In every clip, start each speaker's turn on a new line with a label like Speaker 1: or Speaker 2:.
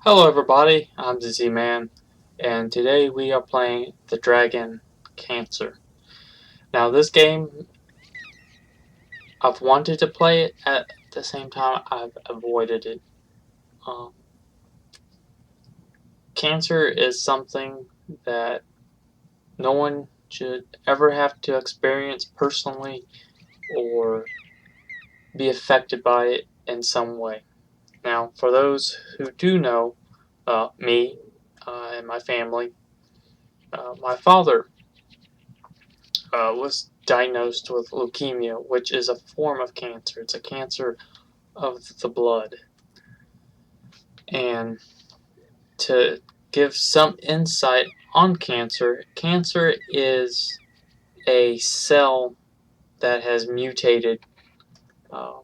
Speaker 1: Hello everybody, I'm the Z-Man, and today we are playing the Dragon Cancer. Now this game, I've wanted to play it, at the same time I've avoided it. Um, Cancer is something that no one should ever have to experience personally or be affected by it in some way. Now for those who do know, me and my family, my father was diagnosed with leukemia, which is a form of cancer. It's a cancer of the blood. And to give some insight on cancer, cancer is a cell that has mutated uh,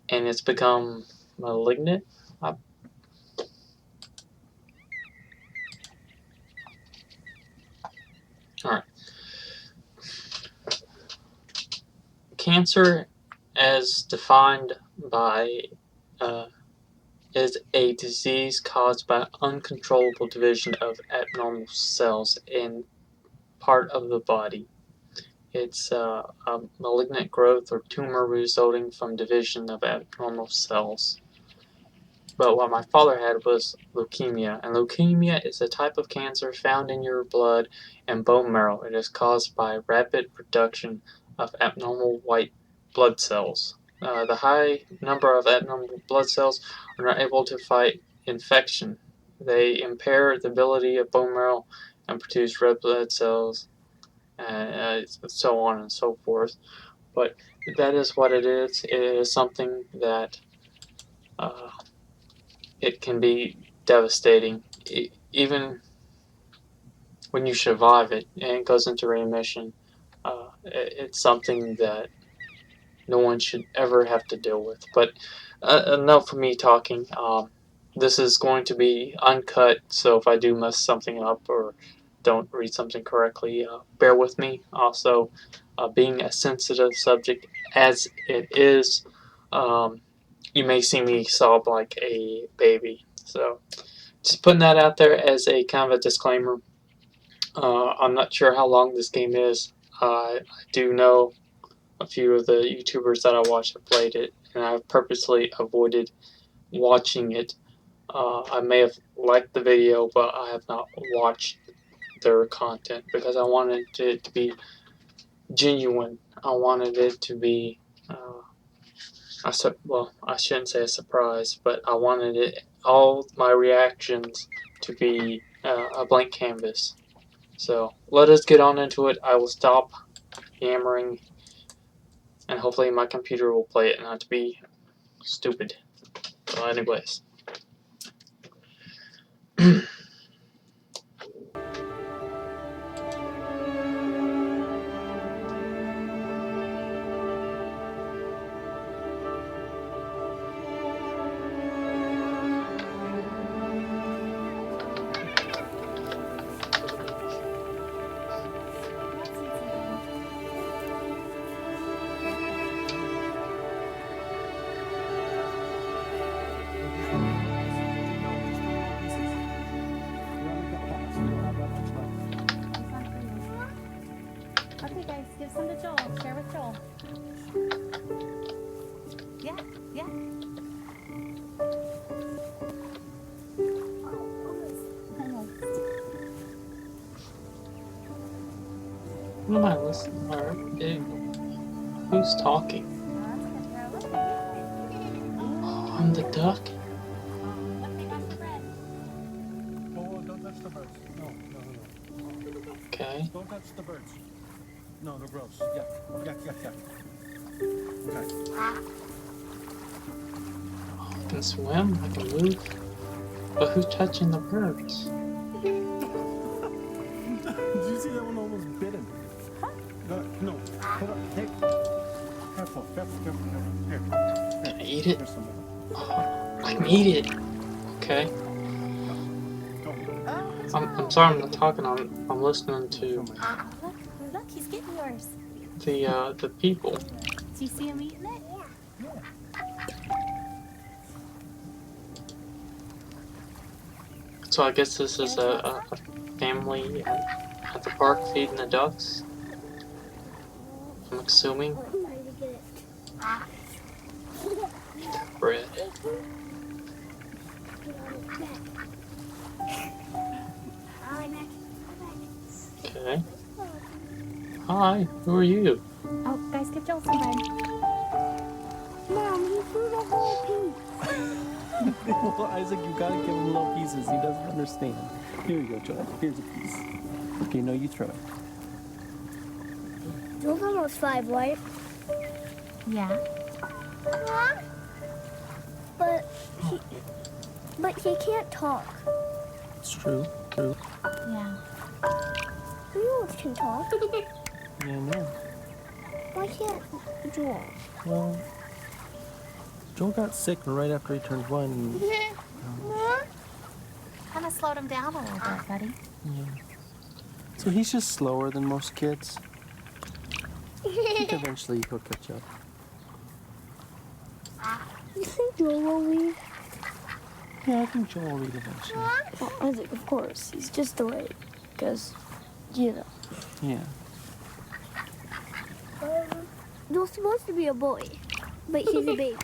Speaker 1: and it's become malignant. Uh, all right. Cancer, as defined by uh, is a disease caused by uncontrollable division of abnormal cells in part of the body. It's a malignant growth or tumor resulting from division of abnormal cells. But what my father had was leukemia, and leukemia is a type of cancer found in your blood and bone marrow. It is caused by rapid production of abnormal white blood cells. The high number of abnormal blood cells are not able to fight infection. They impair the ability of bone marrow and produce red blood cells, so on and so forth. But that is what it is. It is something that uh, it can be devastating, even when you survive it and it goes into remission. It's something that no one should ever have to deal with. But enough of me talking. This is going to be uncut, so if I do mess something up or don't read something correctly, bear with me. Also, being a sensitive subject as it is, um, you may see me sob like a baby. So, just putting that out there as a kind of a disclaimer. I'm not sure how long this game is. I do know a few of the YouTubers that I watch have played it, and I've purposely avoided watching it. I may have liked the video, but I have not watched their content because I wanted it to be genuine. I wanted it to be, well, I shouldn't say a surprise, but I wanted all my reactions to be a blank canvas. So let us get on into it. I will stop yammering, and hopefully my computer will play it, not to be stupid. Well, anyways.
Speaker 2: Okay, guys, give some to Joel. Share with Joel. Yeah, yeah.
Speaker 1: What am I listening? Or who's talking? Oh, I'm the duck.
Speaker 2: Look, they got the bread.
Speaker 3: Oh, don't touch the birds. No.
Speaker 1: Okay.
Speaker 3: Don't touch the birds. No, they're gross. Yeah. Okay.
Speaker 1: I can swim. I can move. But who's touching the birds?
Speaker 3: Did you see that one almost bit him? No. Hold on. Hey. Careful. Here.
Speaker 1: Can I eat it?
Speaker 3: Here's some of it.
Speaker 1: Oh, I can eat it. Okay.
Speaker 3: Go.
Speaker 1: I'm sorry I'm not talking. I'm listening to
Speaker 2: Look, he's getting yours.
Speaker 1: the people.
Speaker 2: Do you see him eating it?
Speaker 1: So I guess this is a family at the park feeding the ducks. I'm assuming. Eat that bread. Okay. Hi, who are you?
Speaker 2: Oh, guys, give Joel some bread.
Speaker 4: Mom, he threw the whole piece.
Speaker 3: Well, Isaac, you gotta give him little pieces. He doesn't understand. Here you go, Joel. Here's a piece. Okay, no, you throw it.
Speaker 4: Joel's almost 5, right?
Speaker 2: Yeah.
Speaker 4: But he can't talk.
Speaker 3: It's true. True.
Speaker 2: Yeah.
Speaker 4: Who else can talk?
Speaker 3: Yeah, no.
Speaker 4: Why can't Joel?
Speaker 3: Well, Joel got sick right after he turned 1.
Speaker 2: Kind of slowed him down a little bit, buddy.
Speaker 3: Yeah. So he's just slower than most kids. I think eventually he'll catch up.
Speaker 4: You think Joel will leave?
Speaker 3: Yeah, I think Joel will leave eventually.
Speaker 4: Well, Isaac, of course. He's just delayed. Because, you know.
Speaker 3: Yeah.
Speaker 4: Joel's supposed to be a boy. But he's a baby.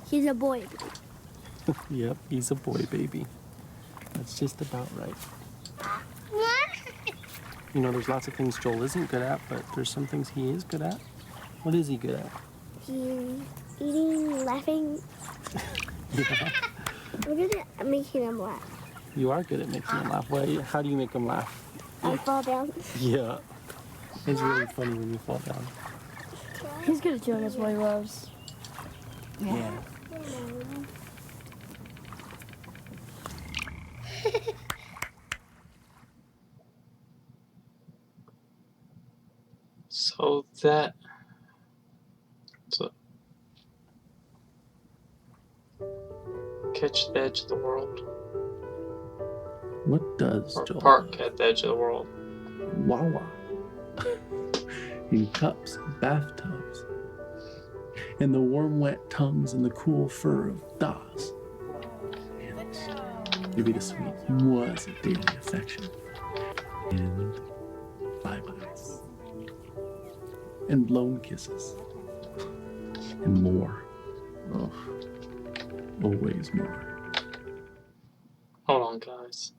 Speaker 4: He's a boy baby.
Speaker 3: Yep, he's a boy baby. That's just about right. You know, there's lots of things Joel isn't good at, but there's some things he is good at. What is he good at?
Speaker 4: He's eating, laughing.
Speaker 3: Yeah.
Speaker 4: I'm good at making him laugh.
Speaker 3: You are good at making him laugh. How do you make him laugh?
Speaker 4: I fall down.
Speaker 3: Yeah. It's really funny when you fall down.
Speaker 4: He's good at showing us what he loves.
Speaker 3: Yeah.
Speaker 1: So that. So. Catch the edge of the world.
Speaker 3: What does
Speaker 1: Or
Speaker 3: Joel
Speaker 1: park
Speaker 3: love?
Speaker 1: at the edge of the world.
Speaker 3: Wawa. In cups, bathtubs, and the warm, wet tongues and the cool fur of Das. And maybe the sweet was a daily affection. And bye-byes. And blown kisses. And more. Oh, always more.
Speaker 1: Hold on, guys.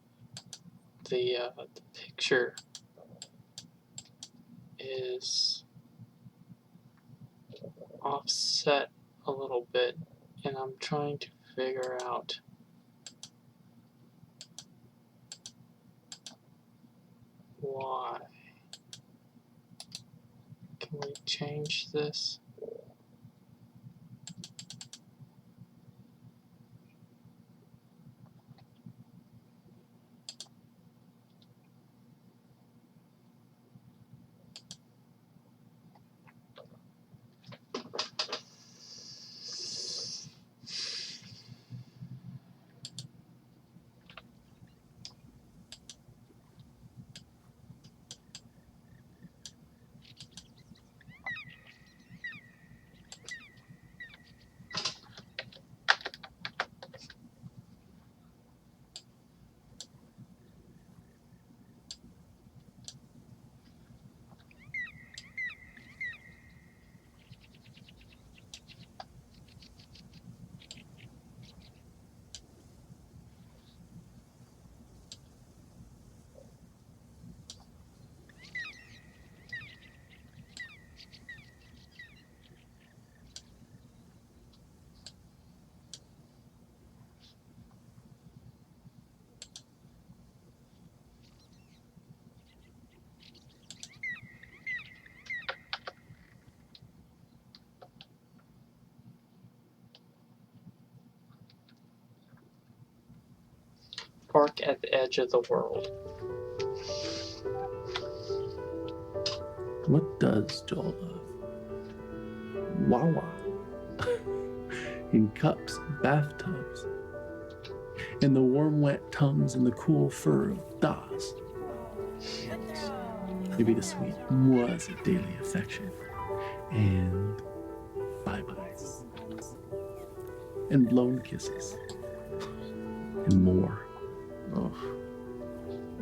Speaker 1: The picture is offset a little bit, and I'm trying to figure out why. Can we change this? Park at the edge of the world.
Speaker 3: What does Joel love? Wawa. In cups, bathtubs, and the warm, wet tongues and the cool fur of Das. Maybe the sweet was a daily affection. And bye-byes. And blown kisses. And more.
Speaker 5: Oh,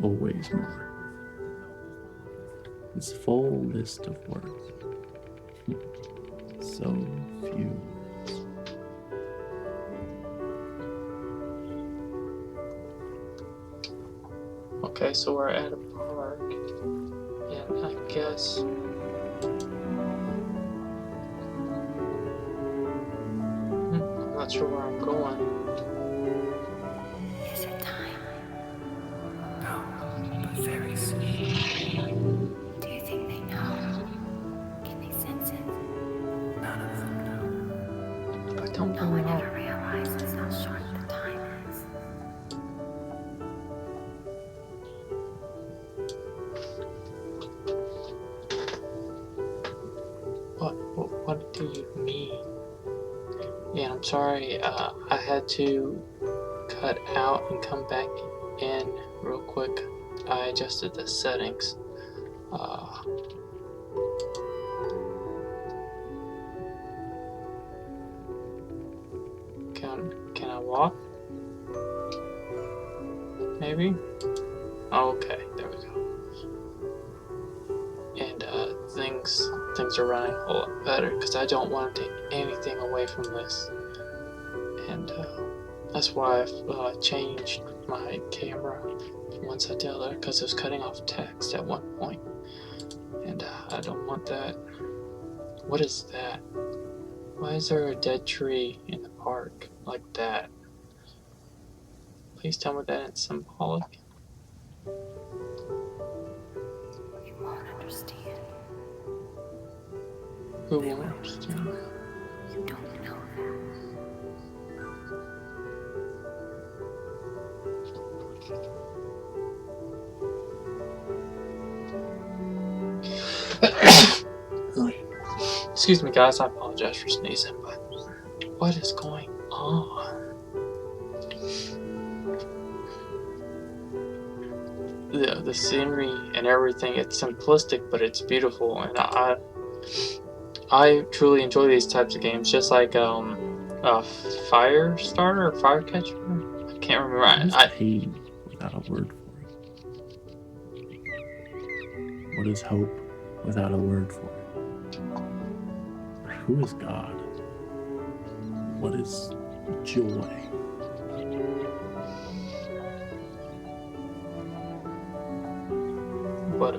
Speaker 5: always more. This full list of words. So few words.
Speaker 1: Okay, so we're at a park, and I guess I'm not sure where I'm going.
Speaker 2: Is it time?
Speaker 6: No, but very soon.
Speaker 2: Do you think they know? Can they sense it?
Speaker 6: None of them know.
Speaker 1: I don't
Speaker 2: No one
Speaker 1: know.
Speaker 2: ever realizes how short the time is.
Speaker 1: What do you mean? Yeah, I'm sorry. I had to cut out and come back in real quick. I adjusted the settings. Can I walk? Maybe? Oh, okay, there we go. And things are running a whole lot better because I don't want to take anything away from this. And that's why I've changed my camera from one side to the other, because it was cutting off text at one point. And I don't want that. What is that? Why is there a dead tree in the park like that? Please tell me that it's symbolic.
Speaker 2: You won't understand.
Speaker 1: Who will understand?
Speaker 2: You don't know
Speaker 1: Excuse me, guys. I apologize for sneezing, but what is going on? The scenery and everything, it's simplistic, but it's beautiful, and I truly enjoy these types of games, just like Firestarter or Firecatcher. I can't remember.
Speaker 5: What is pain without a word for it? What is hope without a word for it? Who is God? What is joy?
Speaker 1: But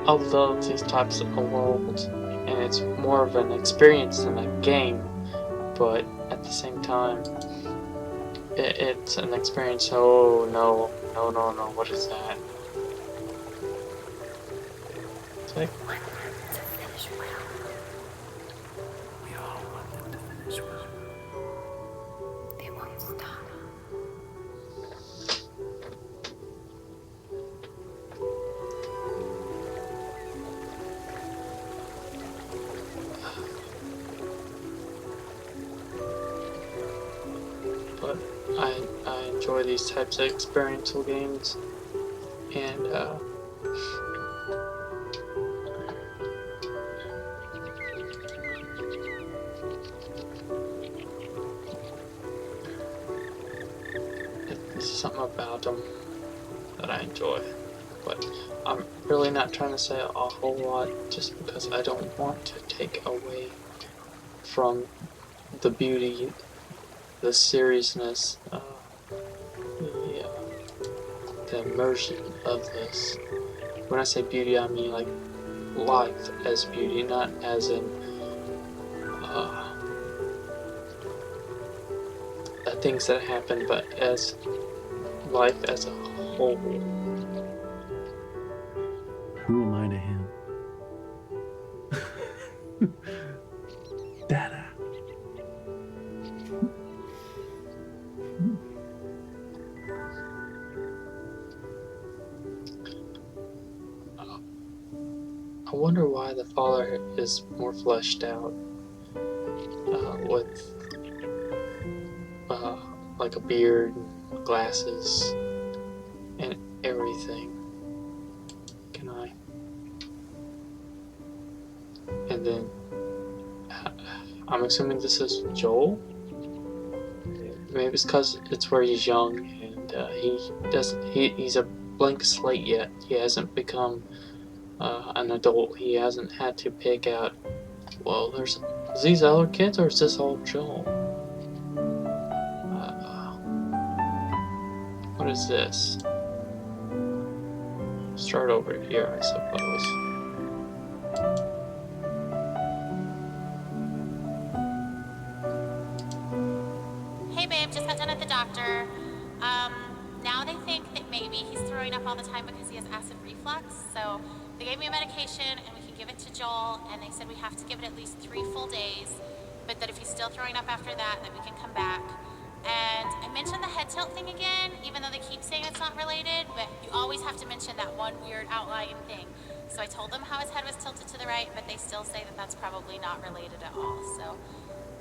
Speaker 1: I love these types of worlds, and it's more of an experience than a game. But at the same time, it's an experience. Oh no, no, no, no! What is that? It's like,
Speaker 2: Want them to finish well.
Speaker 6: We all want them to finish well.
Speaker 2: They won't stop.
Speaker 1: but I enjoy these types of experiential games, and there's something about them that I enjoy. But I'm really not trying to say a whole lot, just because I don't want to take away from the beauty, the seriousness, the immersion of this. When I say beauty, I mean like life as beauty, not as in things that happen, but as life as a whole.
Speaker 5: Who am I to him? Dada.
Speaker 1: I wonder why the father is more fleshed out with like a beard, glasses, and everything. Can I? And then I'm assuming this is Joel. maybe it's because it's where he's young and he's a blank slate yet. He hasn't become an adult. He hasn't had to pick out, well, there's these other kids, or is this all Joel? What is this? Start over here, I suppose.
Speaker 7: Hey babe, just got done at the doctor. Now they think that maybe he's throwing up all the time because he has acid reflux. So they gave me a medication and we can give it to Joel, and they said we have to give it at least 3 full days, but that if he's still throwing up after that we can come back. And I mentioned the head tilt thing again, even though they keep saying it's not related, but you always have to mention that one weird outlying thing. So I told them how his head was tilted to the right, but they still say that that's probably not related at all. So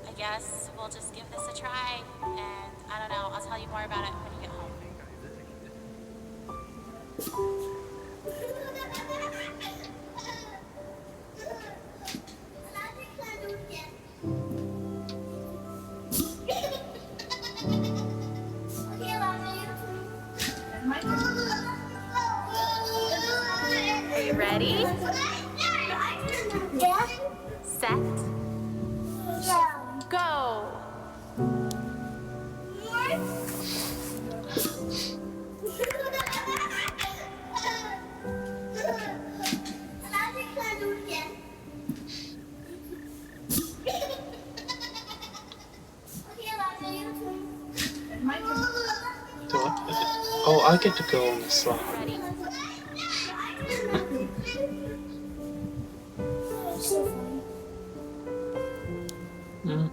Speaker 7: I guess we'll just give this a try, and I don't know, I'll tell you more about it when you get home. Are you ready?
Speaker 4: Yeah?
Speaker 7: Set, go!
Speaker 1: Oh, I get to go on the slide.
Speaker 7: Ready?
Speaker 1: Mm.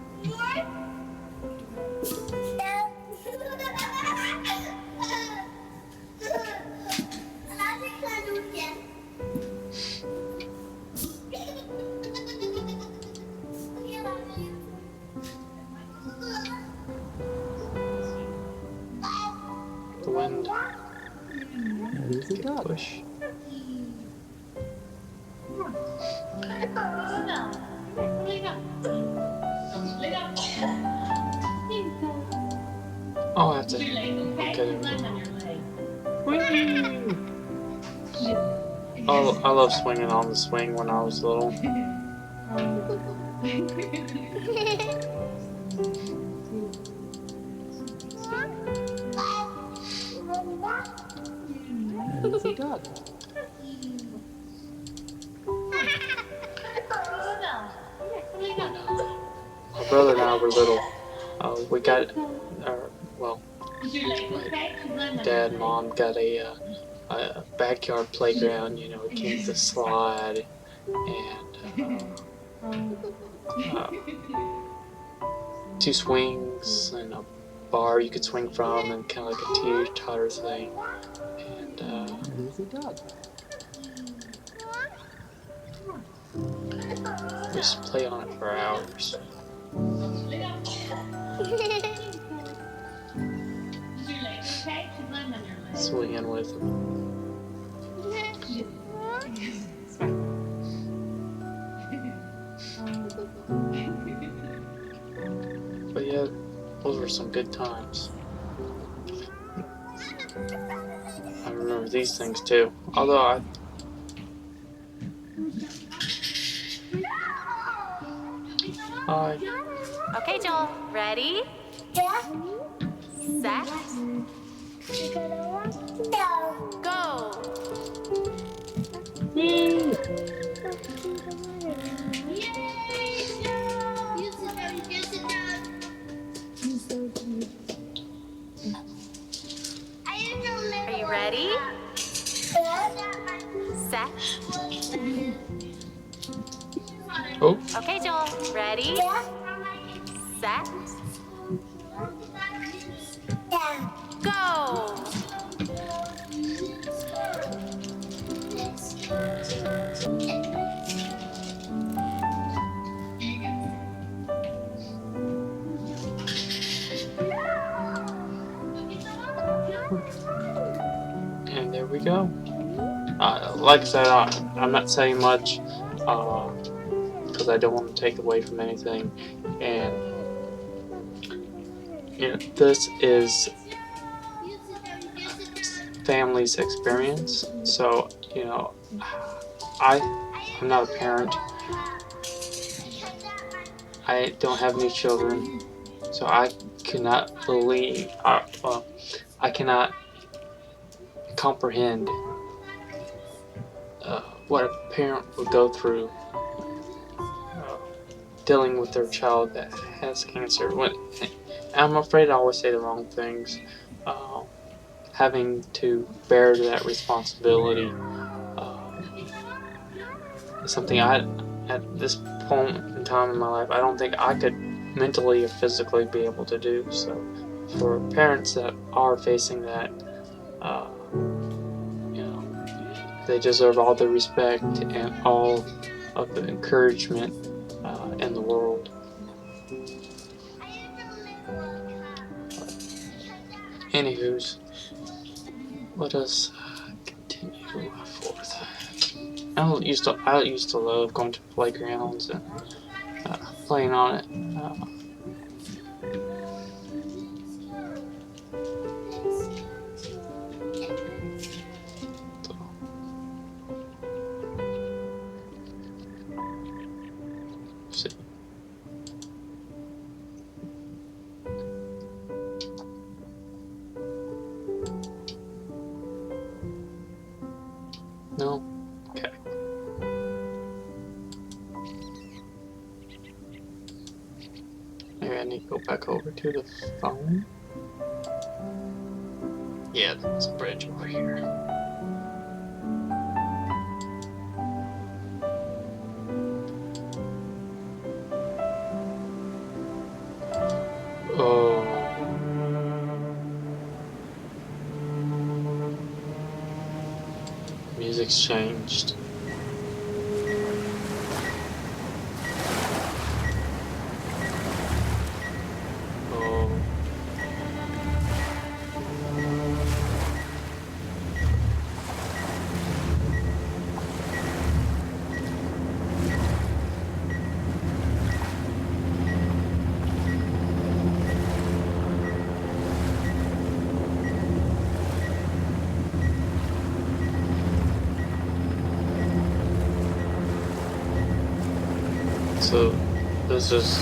Speaker 1: The wind.
Speaker 5: There's a dog.
Speaker 1: Push. Oh, I have to look at it. Oh, I love swinging on the swing when I was little.
Speaker 5: There's a dog.
Speaker 1: My brother and I were little. We got, well, my dad and mom got a backyard playground. You know, it came with a slide and 2 swings and a bar you could swing from, and kind of like a teeter-totter thing. And
Speaker 5: There's a dog.
Speaker 1: we used to play on it for hours. Swinging with them. But yeah, those were some good times. I remember these things too. Although I... Hi.
Speaker 7: Okay, Joel, ready?
Speaker 4: Yeah?
Speaker 7: Set, go! Are you ready? Set.
Speaker 1: Oh,
Speaker 7: Okay, Joel, ready? Set, go!
Speaker 1: and there we go. Like I said, I'm not saying much because I don't want to take away from anything. And this is family's experience. So, I'm not a parent. I don't have any children, so I cannot believe, I cannot comprehend what a parent would go through dealing with their child that has cancer. I'm afraid I always say the wrong things. Having to bear that responsibility is something at this point in time in my life, I don't think I could mentally or physically be able to do. So, for parents that are facing that, they deserve all the respect and all of the encouragement in the world. Anywho's, let us continue forth. I used to love going to playgrounds and playing on it. So, no? Okay. Maybe I need to go back over to the phone. Yeah, there's a bridge over here. Oh. Music's changed. Oh. So this is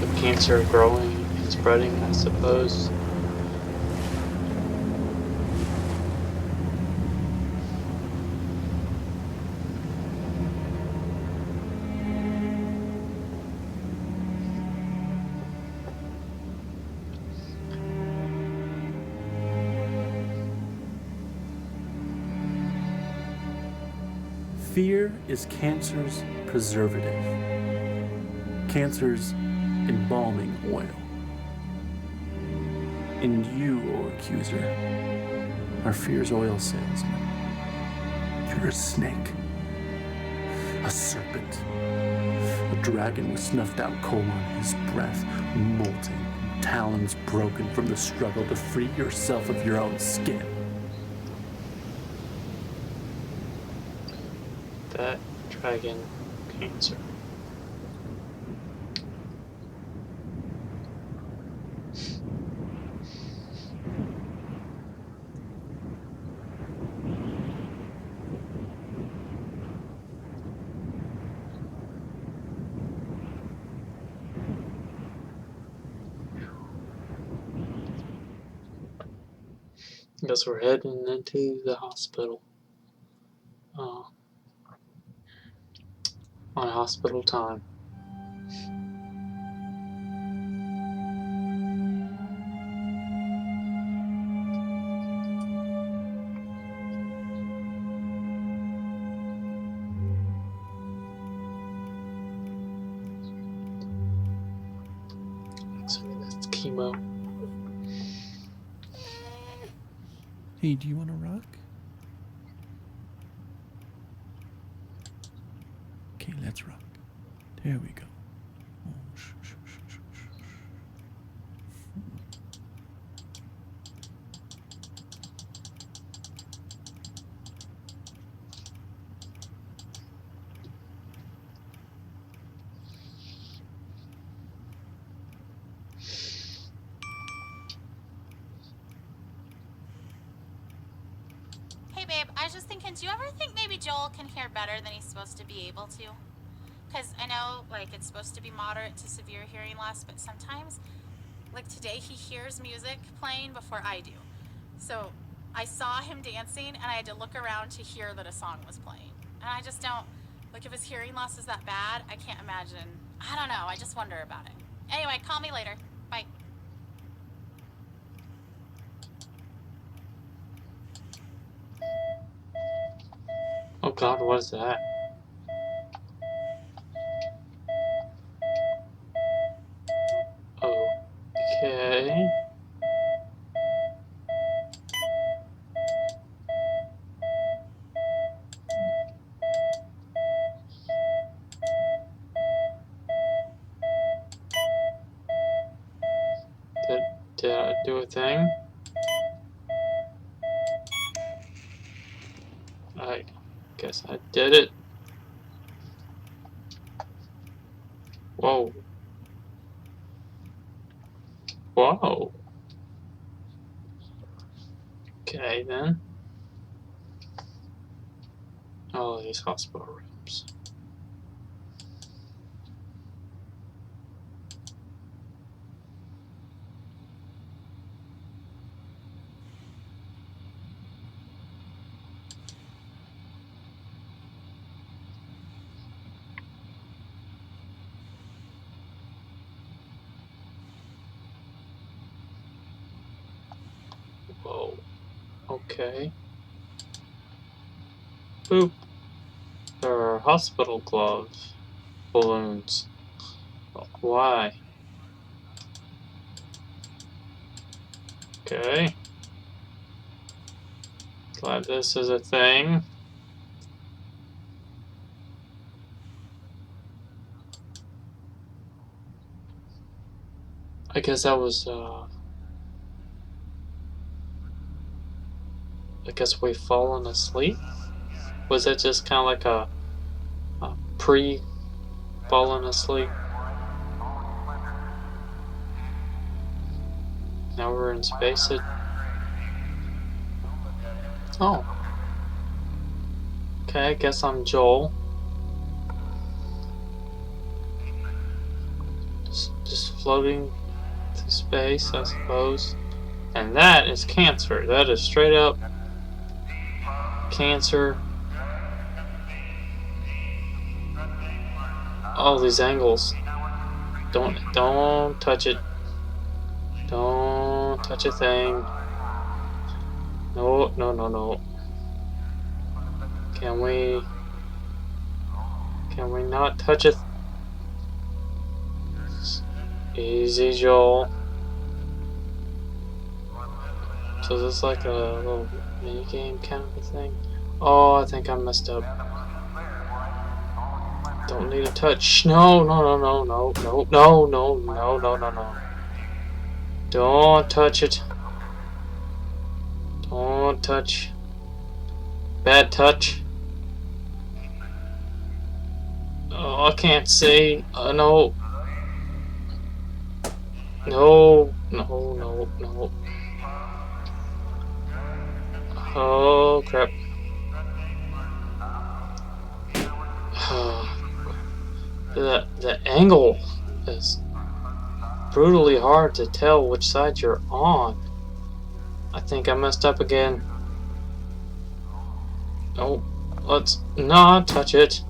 Speaker 1: the cancer growing and spreading, I suppose.
Speaker 5: Fear is cancer's preservative, cancer's embalming oil. And you, O accuser, are fear's oil salesman. You're a snake, a serpent, a dragon with snuffed out coal on his breath, molting, talons broken from the struggle to free yourself of your own skin.
Speaker 1: That dragon cancer. Guess we're heading into the hospital. On hospital time. So that's chemo.
Speaker 6: Hey, do you want to rock? Okay, let's rock. There we go. Oh, shh, shh, shh, shh, shh, shh.
Speaker 7: was just thinking, do you ever think maybe Joel can hear better than he's supposed to be able to? Because I know, like, it's supposed to be moderate to severe hearing loss, but sometimes, like today, he hears music playing before I do. So I saw him dancing, and I had to look around to hear that a song was playing. And I just don't, like, if his hearing loss is that bad, I can't imagine. I don't know. I just wonder about it. Anyway, call me later. Bye.
Speaker 1: Oh God, what is that? Okay. Did I do a thing? I guess I did it. Whoa. Whoa. Okay then. Oh, these hospital rooms. Whoa. Okay. Boop. There are hospital gloves. Balloons. Why? Okay. Glad this is a thing. I guess that was, I guess we've fallen asleep? Was it just kind of like a pre-fallen asleep? Now we're in space. Oh. Okay, I guess I'm Joel. Just floating through space, I suppose. And that is cancer. That is straight up cancer. All these angles. Don't touch it. Don't touch a thing. No, no, no, no. Can we not touch it? Easy, Joel. So this is like a little mini game kind of a thing. Oh, I think I messed up. Don't need a touch. No, no, no, no, no, no, no, no, no, no, no, no. Don't touch it. Don't touch. Bad touch. Oh, I can't see. No. No, no, no, no. Oh, crap. The angle is brutally hard to tell which side you're on. I think I messed up again. Oh, let's not touch it.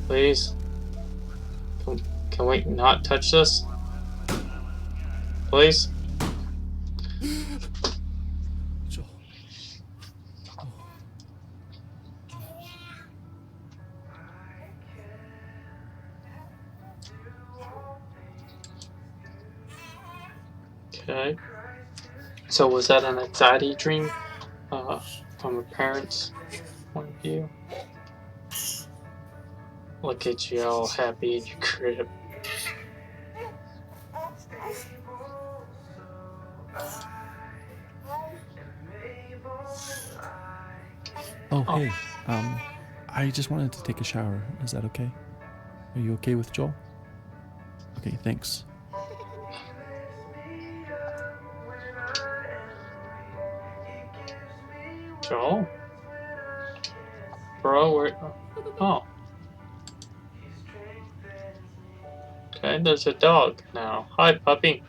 Speaker 1: Please. Can we not touch this? Please?
Speaker 6: Joel.
Speaker 1: Okay. So was that an anxiety dream? From a parent's point of view? Look at you all happy in your crib.
Speaker 6: Oh, hey. I just wanted to take a shower. Is that okay? Are you okay with Joel? Okay, thanks.
Speaker 1: Joel? bro. Where? Oh. Okay, there's a dog now. Hi, puppy.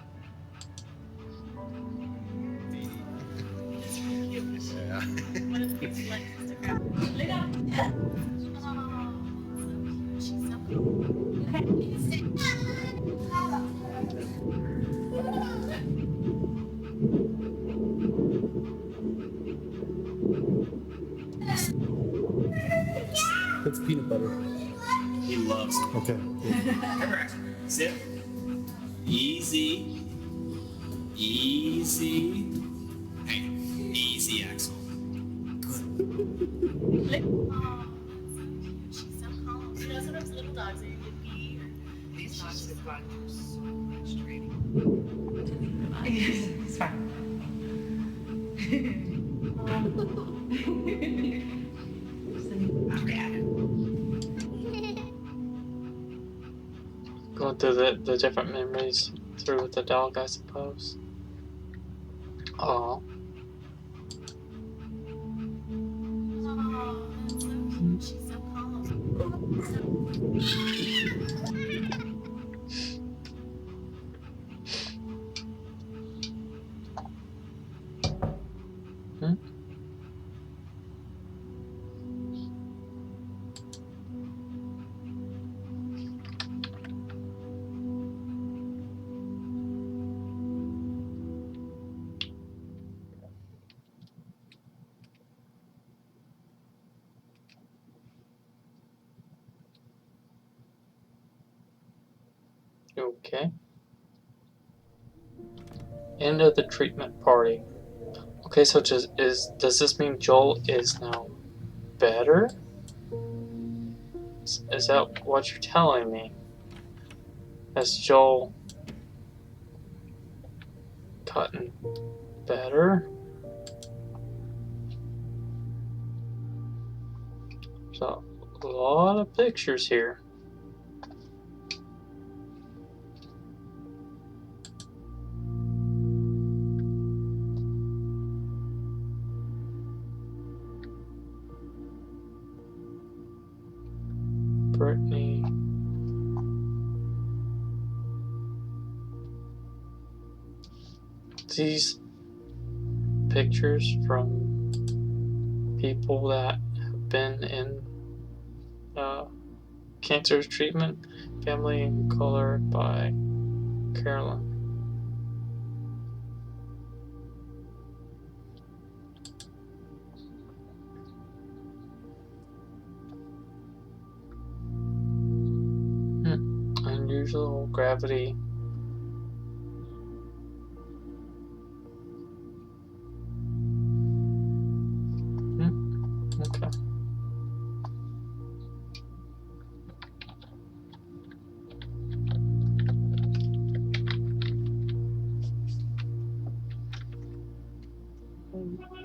Speaker 3: It's peanut butter.
Speaker 8: He loves it.
Speaker 3: Okay.
Speaker 8: Correct. Sit. Easy. Easy. Hey, easy, Axel. Good. She's so calm. You know, sometimes little dogs are yippy. These dogs have gone through so much training. It's fine.
Speaker 1: Going through the different memories through the dog, I suppose. Oh.
Speaker 7: She's so calm.
Speaker 1: Hmm? Okay. End of the treatment party. Okay, so does this mean Joel is now better? Is that what you're telling me? Has Joel gotten better? So a lot of pictures here. Brittany. These pictures from people that have been in cancer treatment, family in color by Carolyn. Unusual gravity. Okay.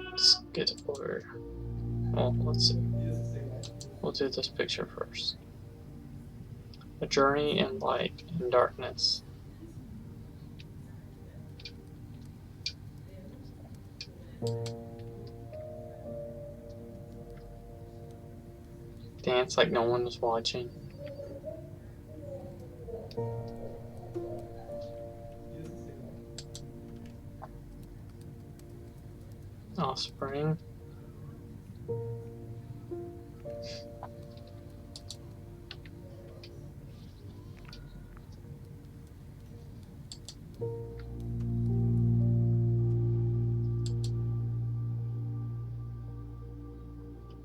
Speaker 1: Let's get over. Well, let's see. We'll do this picture first. A journey in light and darkness. Dance like no one was watching. Offspring.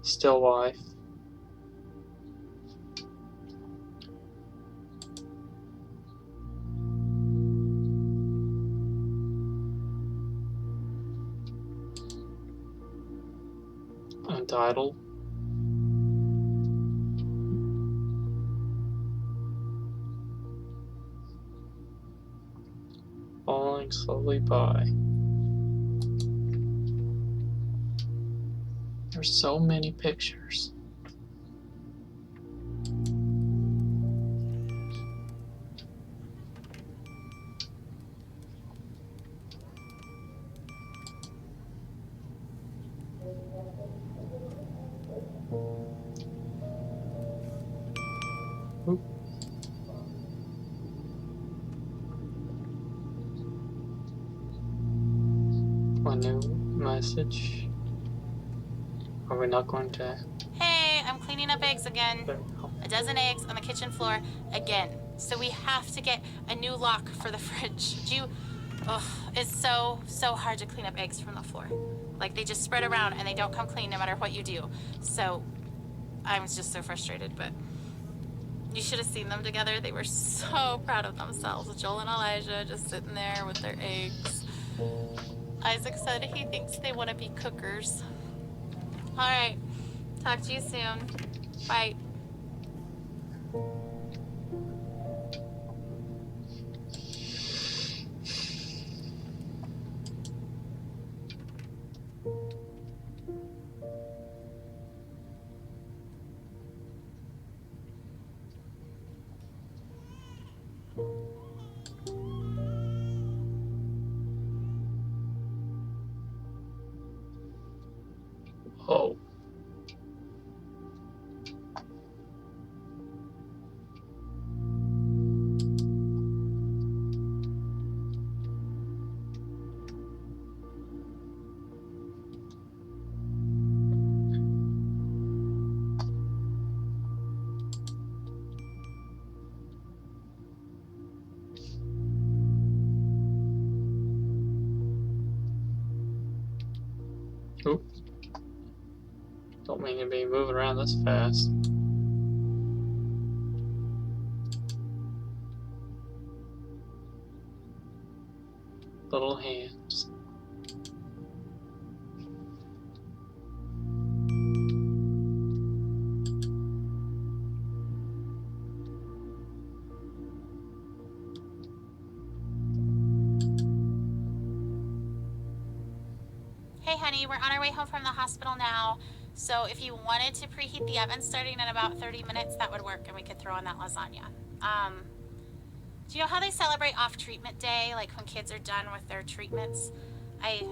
Speaker 1: Still life. Untitled. Falling slowly by. There's so many pictures. a new message. Are we not going to?
Speaker 7: Hey, I'm cleaning up eggs again.
Speaker 1: There we go.
Speaker 7: A dozen eggs on the kitchen floor again. So we have to get a new lock for the fridge. It's so hard to clean up eggs from the floor. Like, they just spread around and they don't come clean no matter what you do. So I was just so frustrated, but you should have seen them together. They were so proud of themselves. Joel and Elijah just sitting there with their eggs. Isaac said he thinks they want to be cookers. All right. Talk to you soon. Bye.
Speaker 1: Oh. Oop. Don't mean to be moving around this fast. Little hands.
Speaker 7: Hey, honey, we're on our way home from the hospital now. So if you wanted to preheat the oven starting in about 30 minutes, that would work, and we could throw in that lasagna. Do you know how they celebrate off-treatment day, like when kids are done with their treatments? I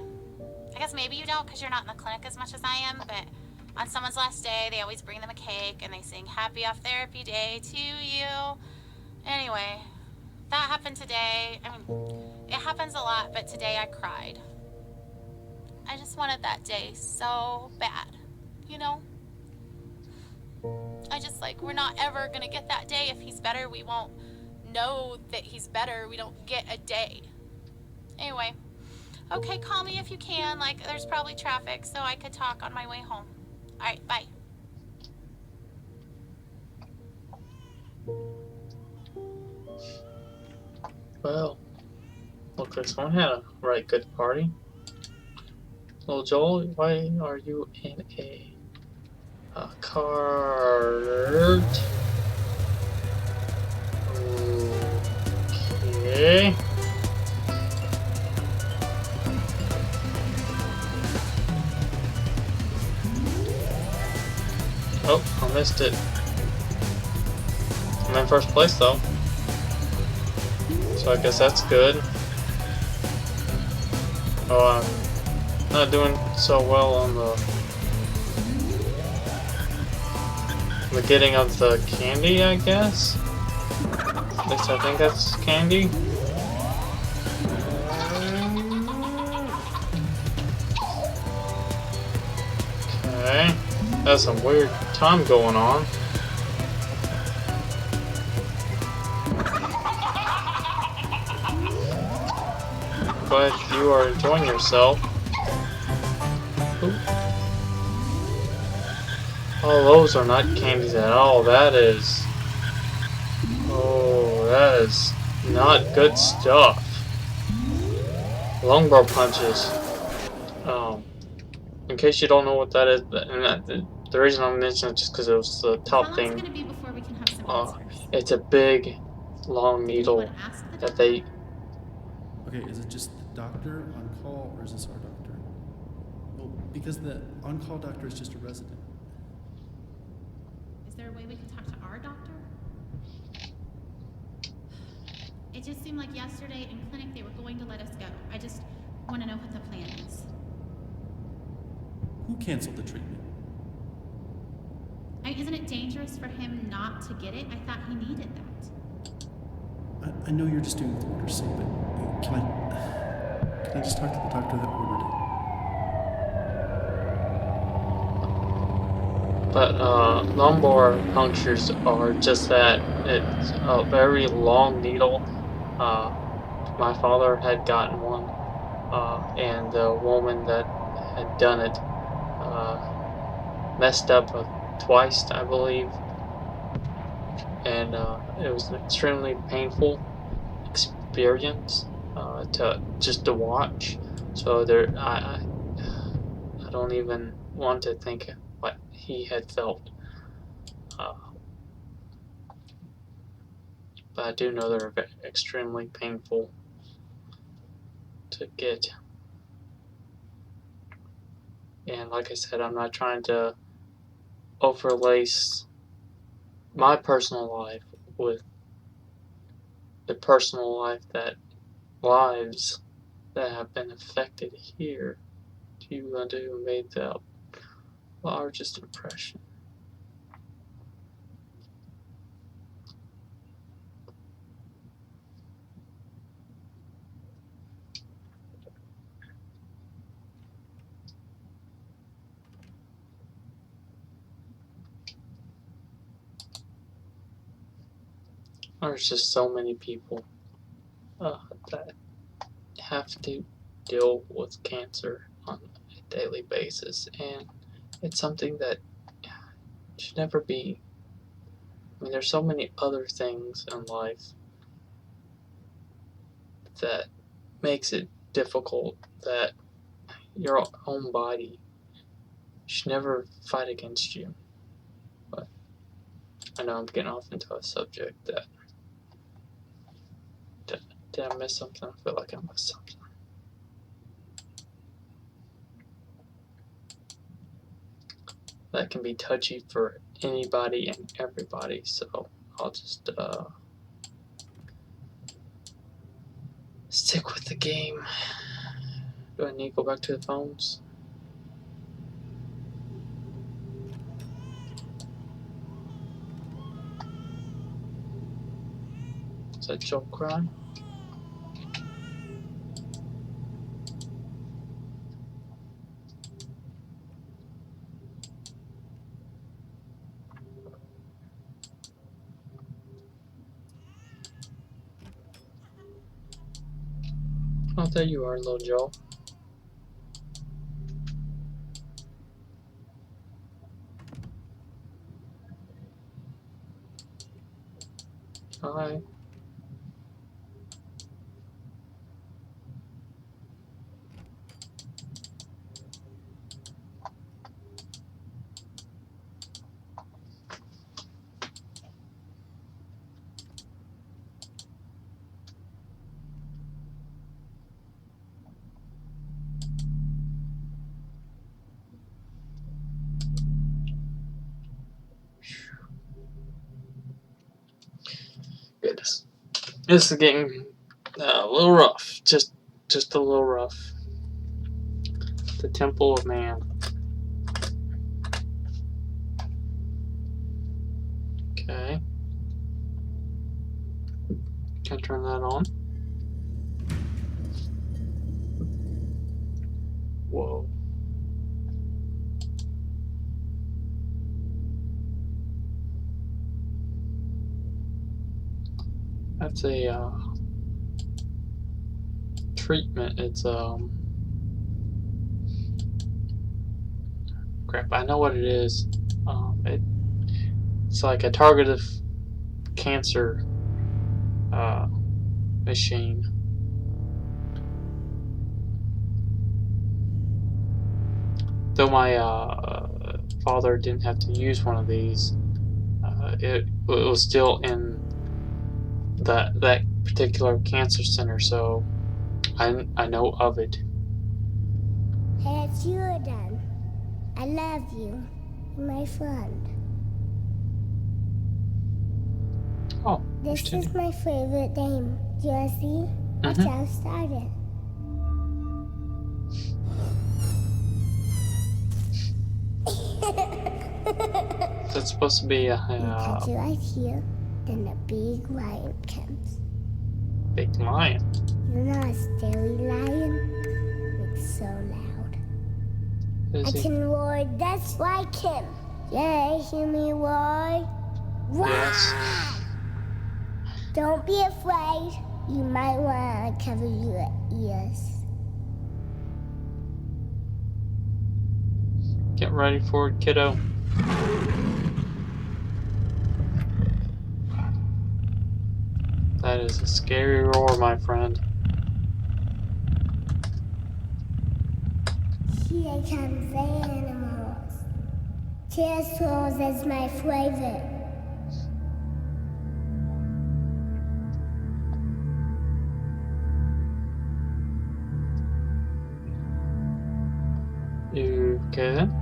Speaker 7: guess maybe you don't because you're not in the clinic as much as I am, but on someone's last day, they always bring them a cake, and they sing Happy Off Therapy Day to you. Anyway, that happened today. I mean, it happens a lot, but today I cried. I just wanted that day so bad, you know? I just, like, we're not ever gonna get that day. If he's better, we won't know that he's better. We don't get a day. Anyway, okay, call me if you can. Like, there's probably traffic, so I could talk on my way home. All right, bye.
Speaker 1: Well, looks like someone had a right good party. Well, Joel, why are you in a cart? Okay. Oh, I missed it. I'm in first place though, so I guess that's good. Oh, I'm not doing so well on the getting of the candy, I guess. At least I think that's candy. Okay, that's some weird time going on. But you are enjoying yourself. Ooh. Oh, those are not candies at all. That is... Oh, that is not good stuff. Longbow punches. In case you don't know what that is, and the reason I'm mentioning it just because it was the top thing.
Speaker 7: Gonna be before we can have some answers?
Speaker 1: It's a big, long needle that they...
Speaker 6: Okay, is it just the doctor on call, or is this our doctor? Well, because the on-call doctor is just a resident.
Speaker 9: Is there a way we can talk to our doctor? It just seemed like yesterday in clinic they were going to let us go. I just want to know what the plan is.
Speaker 6: Who canceled the treatment?
Speaker 9: Isn't it dangerous for him not to get it? I thought he needed that.
Speaker 6: I know you're just doing what the orders say, but can I just talk to the doctor that ordered it?
Speaker 1: But lumbar punctures are just that. It's a very long needle. My father had gotten one, and the woman that had done it messed up twice, I believe, and it was an extremely painful experience to watch. So I don't even want to think what he had felt. But I do know they're extremely painful to get. And like I said, I'm not trying to overlace my personal life with the personal lives that have been affected here. You who made the largest impression. There's just so many people that have to deal with cancer on a daily basis, and it's something that should never be. I mean, there's so many other things in life that makes it difficult, that your own body should never fight against you. But I know I'm getting off into a subject that did I miss something? I feel like I missed something. That can be touchy for anybody and everybody, so I'll just stick with the game. Do I need to go back to the phones? Is that Joel crying? Oh, there you are, little Joel. Hi. Goodness. This is getting a little rough. Just a little rough. The Temple of Man. Okay. Can I turn that on? Whoa. That's a treatment. It's crap. I know what it is. It's like a targeted cancer machine. Though my father didn't have to use one of these, it was still in that particular cancer center, so I know of it.
Speaker 4: Hey, it's you again. I love you. You're my friend.
Speaker 1: Oh,
Speaker 4: This is my favorite game. Do you want to see? That's how it started.
Speaker 1: That's supposed to be a
Speaker 4: Touch it right here, then the big lion comes.
Speaker 1: big lion.
Speaker 4: You know a scary lion? It's so loud.
Speaker 1: Is
Speaker 4: I
Speaker 1: he?
Speaker 4: can roar just like him. Yeah, hear me roar?
Speaker 1: Yes.
Speaker 4: Don't be afraid. You might want to cover your ears.
Speaker 1: Get ready for it, kiddo. That is a scary roar, my friend.
Speaker 4: Here comes the animals. Pterosaurs is my favorite.
Speaker 1: You okay then?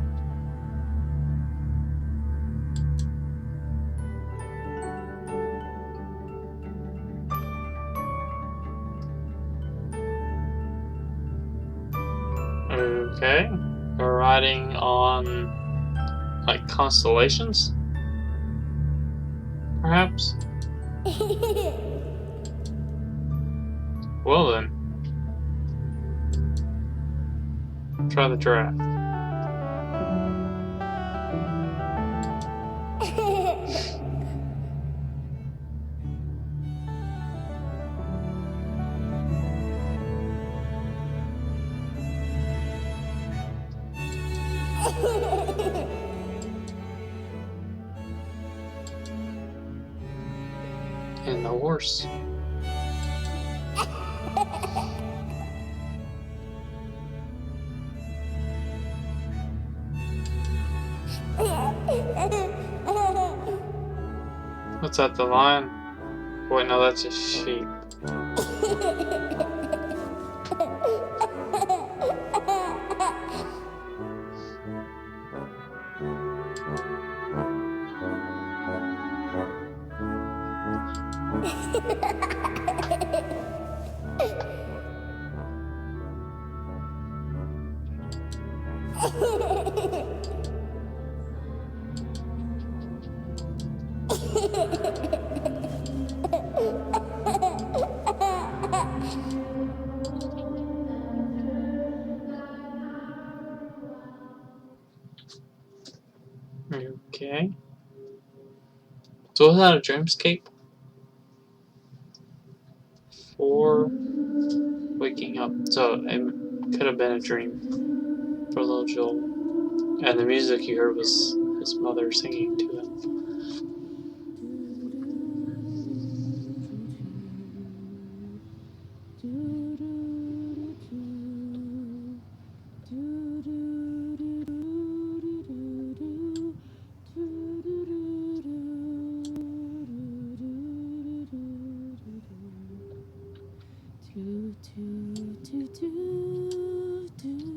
Speaker 1: Okay. We're riding on, like, constellations? Perhaps? Well then. Try the giraffe. And the horse. What's that, the lion? Wait, no, that's a sheep. Okay. So was that a dreamscape? For waking up. So it could have been a dream for little Joel. And the music you heard was his mother singing to him.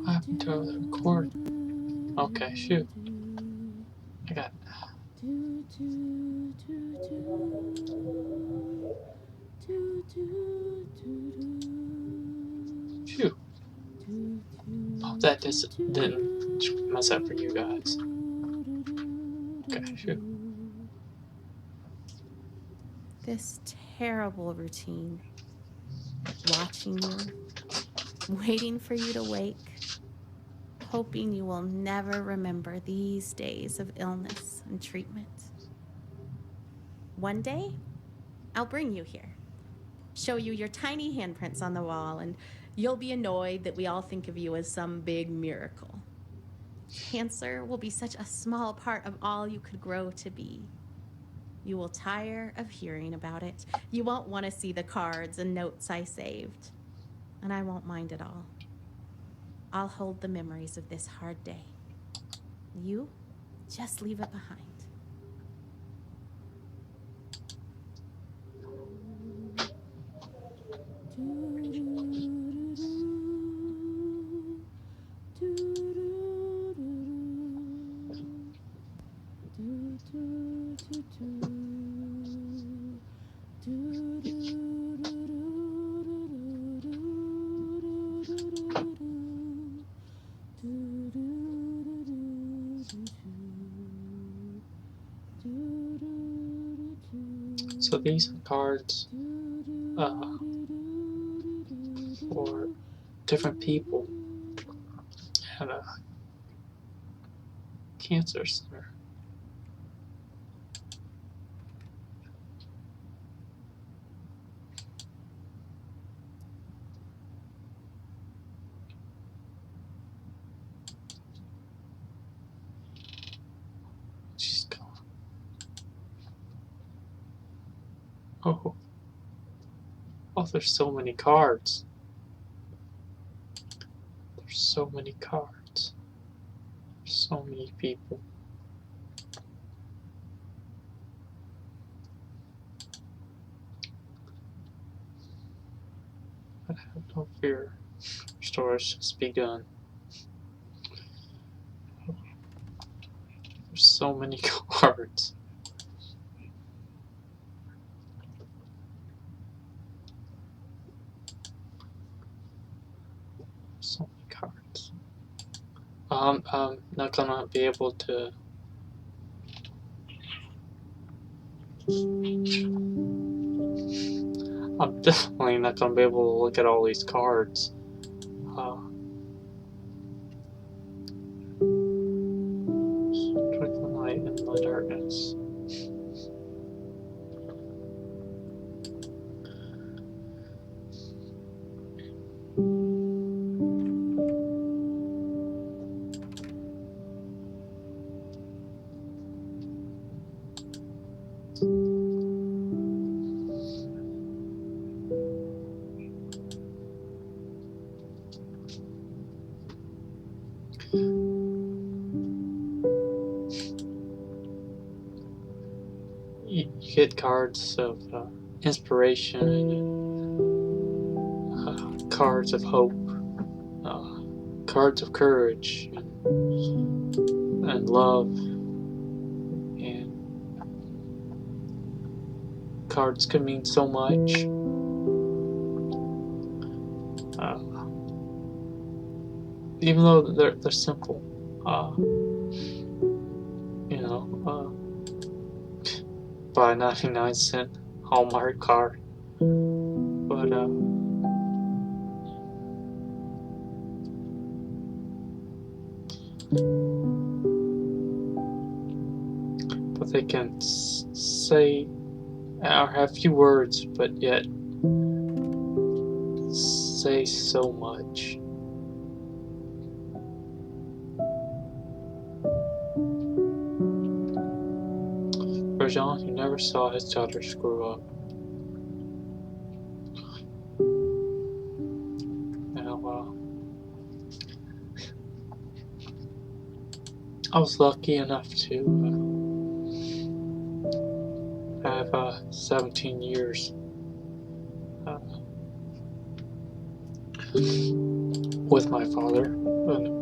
Speaker 1: What happened to the record? Okay, shoot. I got. Phew. Hope that didn't mess up for you guys. Okay, shoot.
Speaker 10: This terrible routine. Watching you, waiting for you to wake, hoping you will never remember these days of illness and treatment. One day, I'll bring you here, show you your tiny handprints on the wall, and you'll be annoyed that we all think of you as some big miracle. Cancer will be such a small part of all you could grow to be. You will tire of hearing about it. You won't want to see the cards and notes I saved. And I won't mind at all. I'll hold the memories of this hard day. You just leave it behind.
Speaker 1: So these are cards for different people at a cancer center. Oh, oh, there's so many cards. There's so many cards. There's so many people. I have no fear. Story has just begun. There's so many cards. So many cards. I'm not gonna be able to. I'm definitely not gonna be able to look at all these cards. Twinkling light in the darkness. You get cards of inspiration, cards of hope, cards of courage, and love, and cards can mean so much. Even though they're simple, buy a 99-cent Hallmark card, but they can say or have few words, but yet say so much. Rajan, who never saw his daughters grow up. Now, I was lucky enough to have 17 years with my father. And,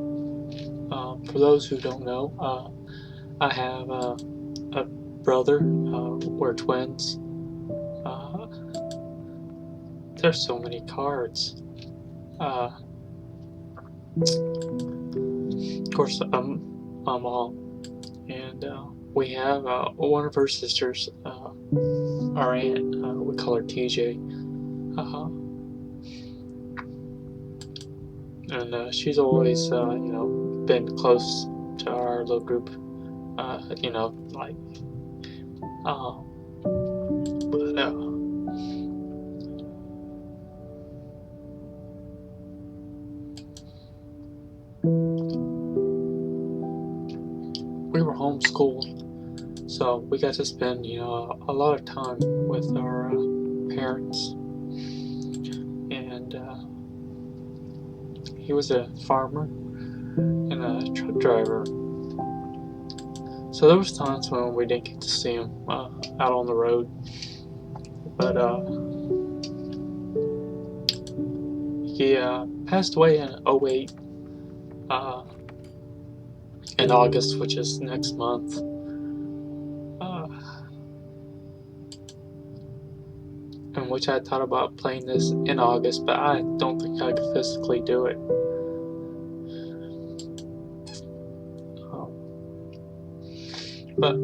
Speaker 1: for those who don't know, I have a brother. We're twins. There's so many cards. Of course, my mom, and we have one of her sisters, our aunt. We call her TJ, and she's always, been close to our little group. We were homeschooled, so we got to spend, a lot of time with our parents. And he was a farmer and a truck driver. So there was times when we didn't get to see him out on the road. But he passed away in 2008. In August, which is next month. In which I thought about playing this in August, but I don't think I could physically do it. But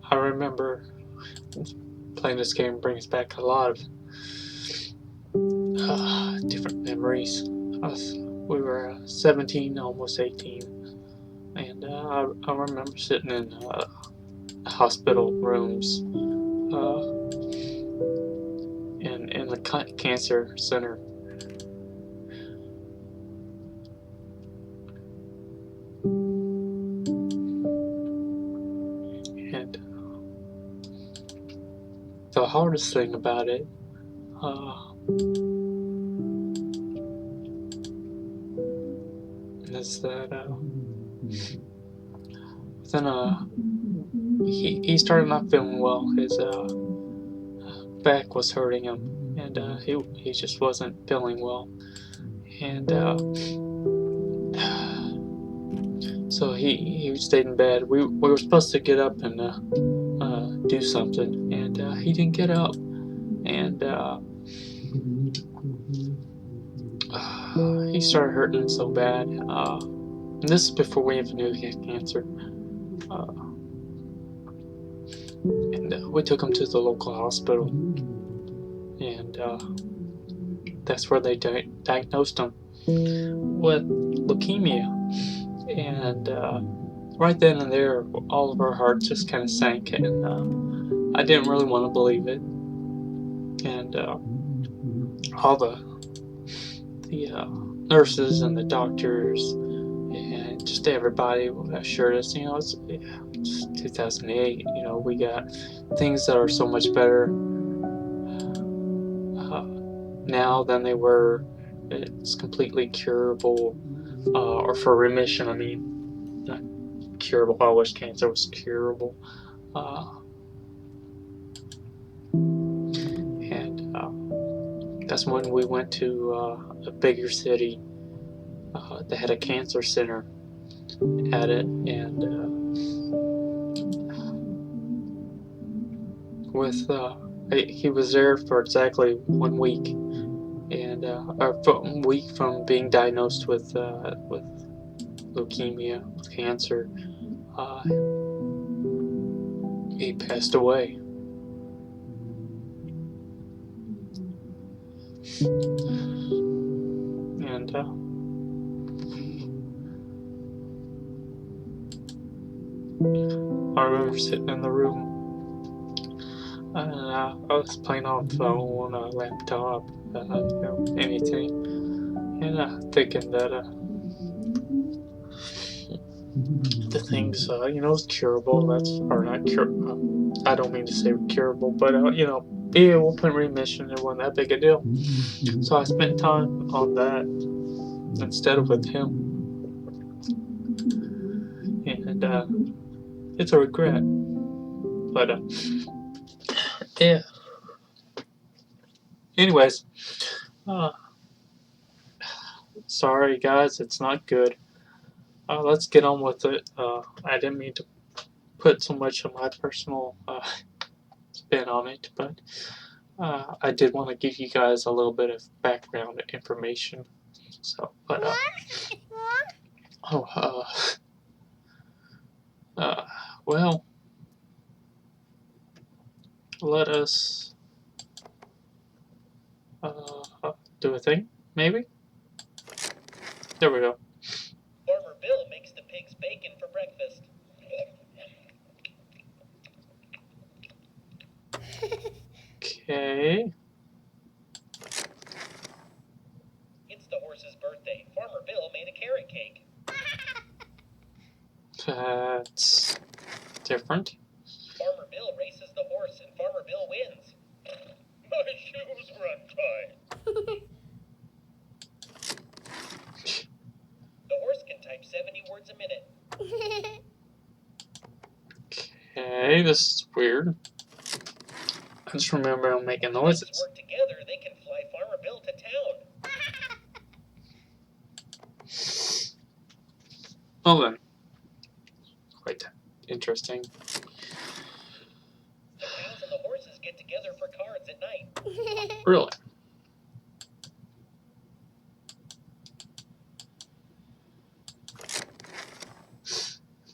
Speaker 1: I remember playing this game brings back a lot of different memories. We were 17, almost 18, and I remember sitting in hospital rooms in the cancer center. hardest thing about it is that then he started not feeling well. His back was hurting him, and he just wasn't feeling well, and so he stayed in bed. We were supposed to get up and do something, and he didn't get up, and he started hurting so bad. And this is before we even knew he had cancer. And we took him to the local hospital, and that's where they diagnosed him with leukemia. And right then and there, all of our hearts just kind of sank, and I didn't really want to believe it. And all the nurses and the doctors and just everybody assured us, you know, it's 2008, you know, we got things that are so much better now than they were. It's completely curable, or for remission, I mean, not curable. I wish cancer was curable. And that's when we went to a bigger city. They had a cancer center at it, and he was there for exactly 1 week, and a week from being diagnosed with leukemia, with cancer. He passed away. And I remember sitting in the room, and I was playing on phone, laptop, you know, anything, and thinking that the things, you know, is curable. That's, or not curable. I don't mean to say curable, but you know, yeah, we'll put remission. It wasn't that big a deal. So I spent time on that instead of with him, and it's a regret. But yeah. Anyways, sorry guys, it's not good. Let's get on with it. I didn't mean to put so much of my personal spin on it, but I did want to give you guys a little bit of background information. So, but well, let us do a thing, maybe? There we go.
Speaker 11: Farmer Bill makes the pigs bacon for breakfast.
Speaker 1: Okay.
Speaker 11: It's the horse's birthday. Farmer Bill made a carrot cake.
Speaker 1: That's different.
Speaker 11: Farmer Bill races the horse and Farmer Bill wins. My shoes were untied. The horse can type 70 words a minute.
Speaker 1: Okay, this is weird. I just remember I'm making noises.
Speaker 11: If they work together, they can fly Farmer Bill to town.
Speaker 1: Well then. Quite interesting.
Speaker 11: The cows and the horses get together for cards at night.
Speaker 1: Really?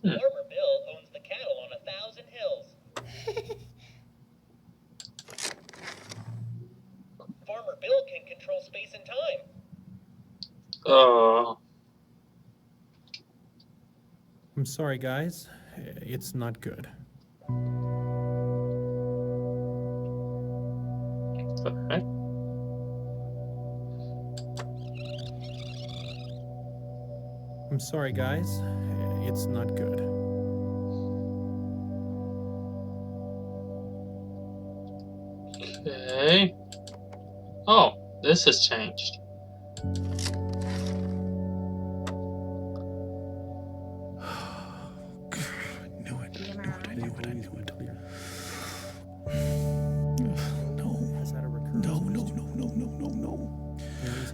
Speaker 11: Farmer Bill owns the cattle on 1,000 hills. Farmer Bill can control space and time.
Speaker 3: I'm sorry, guys. It's not good.
Speaker 1: Okay.
Speaker 3: I'm sorry, guys. It's not good.
Speaker 1: See? Oh, this has changed.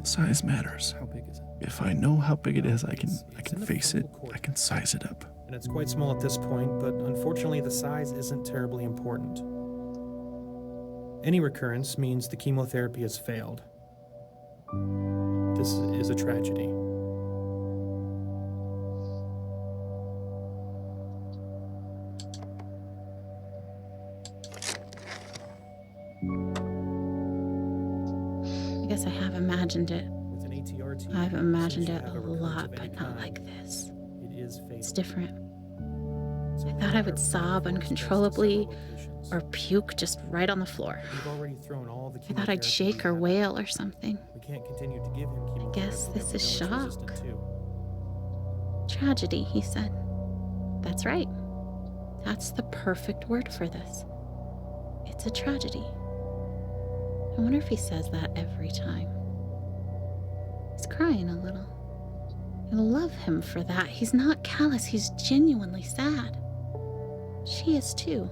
Speaker 5: Size matters.
Speaker 12: How big is it?
Speaker 5: If I know how big it is, I can face it. I can size it up.
Speaker 12: And it's quite small at this point, but unfortunately the size isn't terribly important. Any recurrence means the chemotherapy has failed. This is a tragedy.
Speaker 9: I guess I have imagined it.
Speaker 12: With an ATRT,
Speaker 9: I've imagined
Speaker 12: since
Speaker 9: it
Speaker 12: you
Speaker 9: a
Speaker 12: have recurrence
Speaker 9: lot,
Speaker 12: of any
Speaker 9: but not
Speaker 12: kind,
Speaker 9: like this.
Speaker 12: It is fatal.
Speaker 9: It's different.
Speaker 12: So
Speaker 9: I thought I would sob uncontrollably or puke just right on the floor.
Speaker 12: We've already thrown all the
Speaker 9: I thought I'd
Speaker 12: chemotherapy
Speaker 9: shake or
Speaker 12: we have.
Speaker 9: wail or something.
Speaker 12: We can't continue to give him chemotherapy.
Speaker 9: Guess this
Speaker 12: that we
Speaker 9: is
Speaker 12: know it's
Speaker 9: shock.
Speaker 12: resistant to.
Speaker 9: Tragedy, he said. That's right. That's the perfect word for this. It's a tragedy. I wonder if he says that every time. He's crying a little. I love him for that. He's not callous, he's genuinely sad. She is too.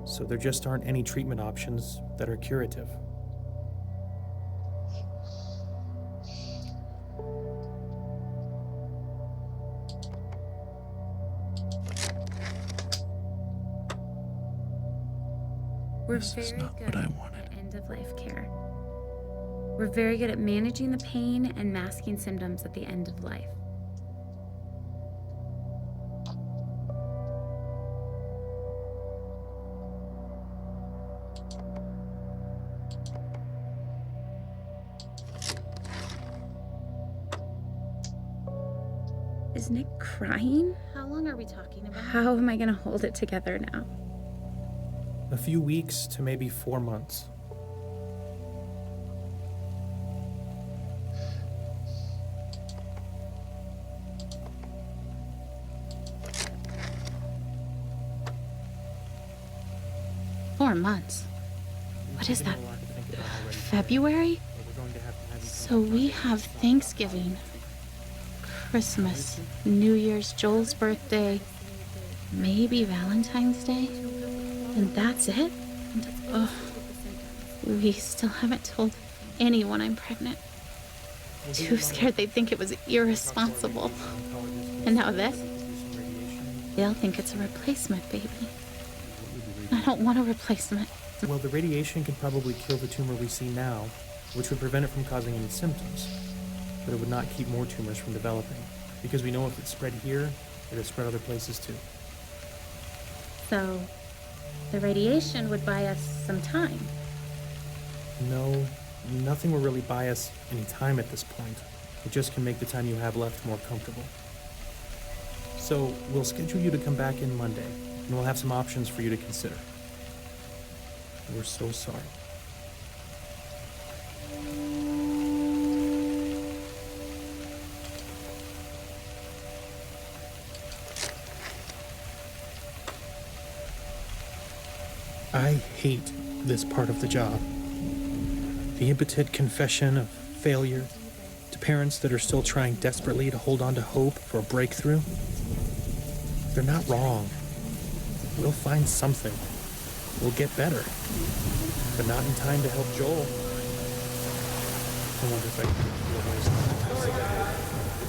Speaker 12: So there just aren't any treatment options that are curative.
Speaker 2: We're
Speaker 5: This is
Speaker 2: very
Speaker 5: not
Speaker 2: good
Speaker 5: what I wanted.
Speaker 2: at end-of-life care. We're very good at managing the pain and masking symptoms at the end of life. Is Nick crying?
Speaker 9: How long are we talking about?
Speaker 2: How am I gonna hold it together now?
Speaker 12: A few weeks to maybe 4 months.
Speaker 9: Four months. What is that?
Speaker 12: A lot to think about already,
Speaker 9: February?
Speaker 12: but we're going to have you
Speaker 9: So we have Thanksgiving, Christmas, New Year's, Joel's birthday, maybe Valentine's Day, and that's it? And, we still haven't told anyone I'm pregnant. Too scared they'd think it was irresponsible. And now this? They'll think it's a replacement baby. I don't want a replacement.
Speaker 12: Well, the radiation can probably kill the tumor we see now, which would prevent it from causing any symptoms. But it would not keep more tumors from developing, because we know if it spread here, it would spread other places too.
Speaker 2: So, the radiation would buy us some time.
Speaker 12: No, nothing will really buy us any time at this point. It just can make the time you have left more comfortable. So, we'll schedule you to come back in Monday, and we'll have some options for you to consider. We're so sorry. I hate this part of the job. The impotent confession of failure to parents that are still trying desperately to hold on to hope for a breakthrough. They're not wrong. We'll find something. We'll get better. But not in time to help Joel. I wonder if I can get the voice.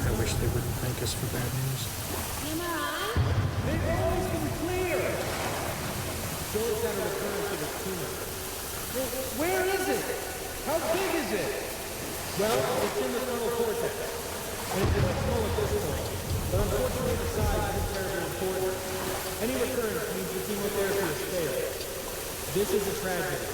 Speaker 12: I wish they wouldn't thank us for bad news.
Speaker 3: They've always been clear.
Speaker 12: Joel's got a recurrence of his tumor.
Speaker 3: Well, where is it? How big is it?
Speaker 12: Well, it's in the frontal cortex. And it's quite small at this point. But unfortunately, the size isn't terribly important. Any recurrence means the chemotherapy has failed. This is a tragedy.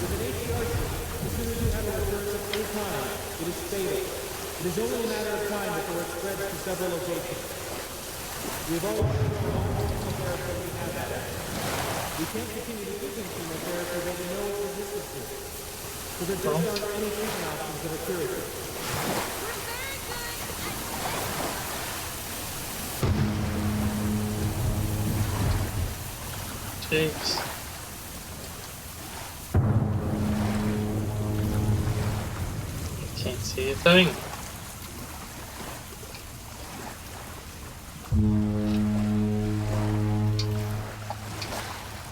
Speaker 12: With an ATRT, as soon as you have a recurrence of any kind, it is fatal. It is only a matter of time before it spreads to several locations. We've always thrown all the chemotherapy we have at it. We can't continue to give him chemotherapy that we know it's resistant to. So there just aren't any treatment options that are curative.
Speaker 1: Jeez. Can't see a thing.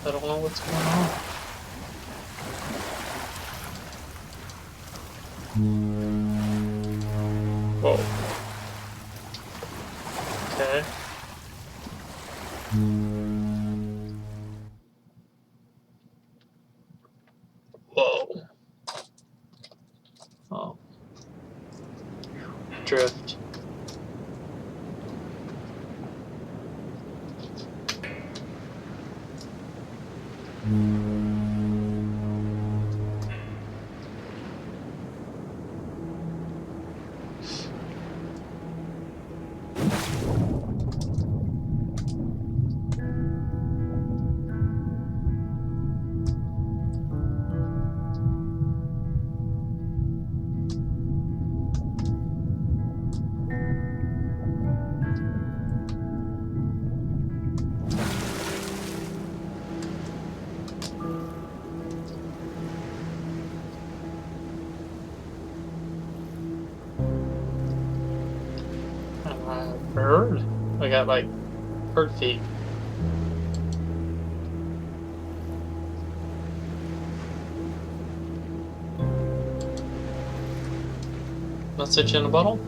Speaker 1: I don't know what's going on. Whoa. Okay. Whoa. Oh. Drift. Bird? I got like bird feet. Message in a bottle?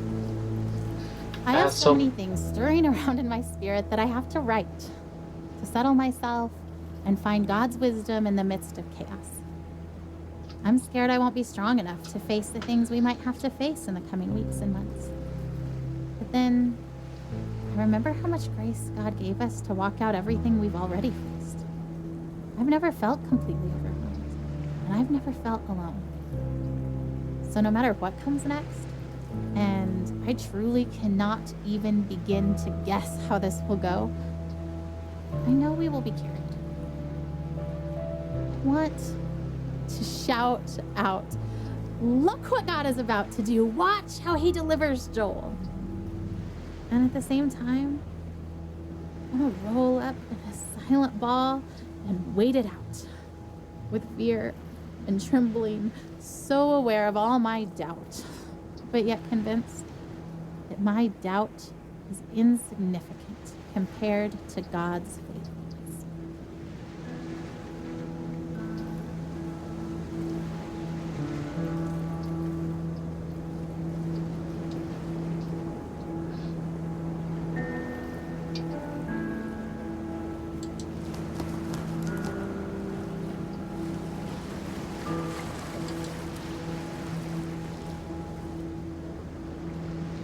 Speaker 9: I have so many things stirring around in my spirit that I have to write to settle myself and find God's wisdom in the midst of chaos. I'm scared I won't be strong enough to face the things we might have to face in the coming weeks and months. But then I remember how much grace God gave us to walk out everything we've already faced. I've never felt completely overwhelmed, and I've never felt alone. So no matter what comes next, and I truly cannot even begin to guess how this will go, I know we will be carried. I want to shout out, look what God is about to do. Watch how he delivers Joel. And at the same time, I'm gonna roll up in a silent ball and wait it out with fear and trembling, so aware of all my doubt, but yet convinced that my doubt is insignificant compared to God's faithfulness.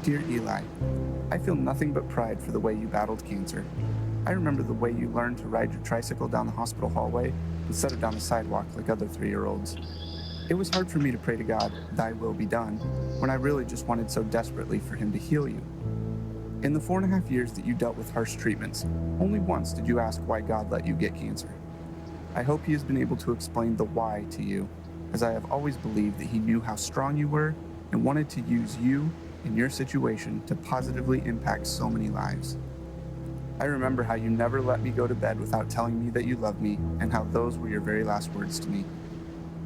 Speaker 13: Dear Eli, I feel nothing but pride for the way you battled cancer. I remember the way you learned to ride your tricycle down the hospital hallway instead of down the sidewalk like other 3-year-olds. It was hard for me to pray to God, thy will be done, when I really just wanted so desperately for him to heal you. In the 4.5 years that you dealt with harsh treatments, only once did you ask why God let you get cancer. I hope he has been able to explain the why to you, as I have always believed that he knew how strong you were and wanted to use you in your situation to positively impact so many lives. I remember how you never let me go to bed without telling me that you loved me and how those were your very last words to me.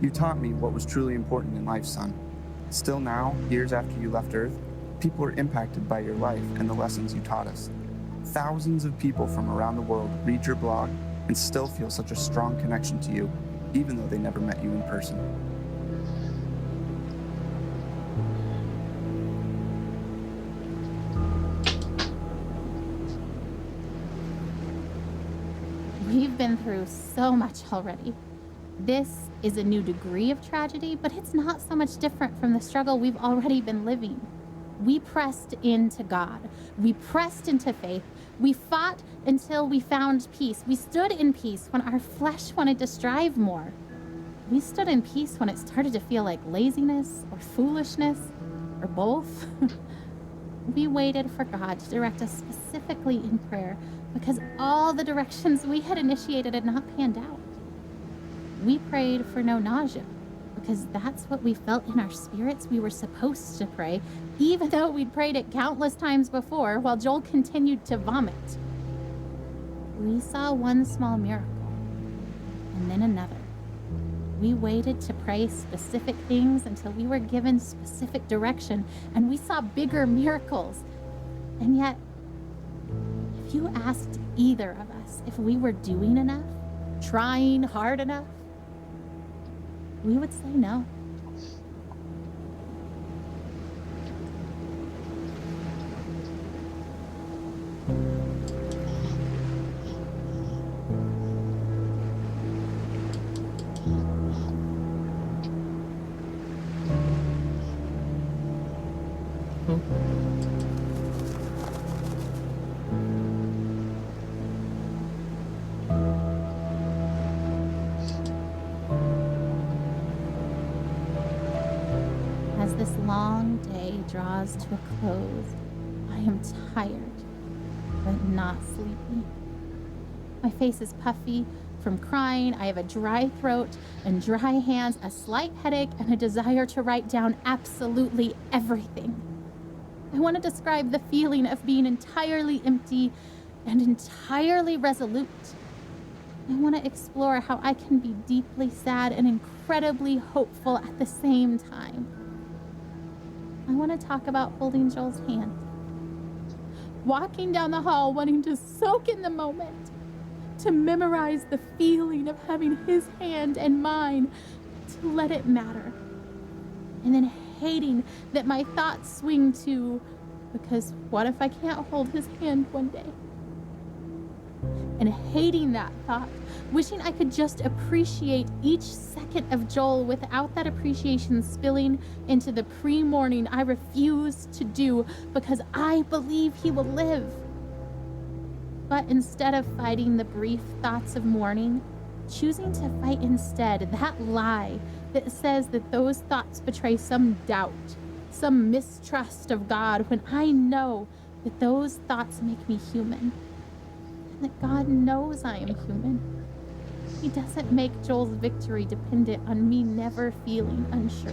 Speaker 13: You taught me what was truly important in life, son. Still now, years after you left Earth, people are impacted by your life and the lessons you taught us. Thousands of people from around the world read your blog and still feel such a strong connection to you, even though they never met you in person.
Speaker 9: We've been through so much already. This is a new degree of tragedy, but it's not so much different from the struggle we've already been living. We pressed into God. We pressed into faith. We fought until we found peace. We stood in peace when our flesh wanted to strive more. We stood in peace when it started to feel like laziness or foolishness or both. We waited for God to direct us specifically in prayer because all the directions we had initiated had not panned out. We prayed for no nausea because that's what we felt in our spirits we were supposed to pray, even though we'd prayed it countless times before while Joel continued to vomit. We saw one small miracle and then another. We waited to pray specific things until we were given specific direction, and we saw bigger miracles. And yet, if you asked either of us if we were doing enough, trying hard enough, we would say no. As this long day draws to a close, I am tired, but not sleepy. My face is puffy from crying. I have a dry throat and dry hands, a slight headache, and a desire to write down absolutely everything. I want to describe the feeling of being entirely empty and entirely resolute. I want to explore how I can be deeply sad and incredibly hopeful at the same time. I want to talk about holding Joel's hand, walking down the hall wanting to soak in the moment, to memorize the feeling of having his hand and mine, to let it matter, and then hating that my thoughts swing to, because what if I can't hold his hand one day? And hating that thought, wishing I could just appreciate each second of Joel without that appreciation spilling into the pre-morning I refuse to do because I believe he will live. But instead of fighting the brief thoughts of mourning, choosing to fight instead that lie that says that those thoughts betray some doubt, some mistrust of God, when I know that those thoughts make me human. That God knows I am human. He doesn't make Joel's victory dependent on me never feeling unsure.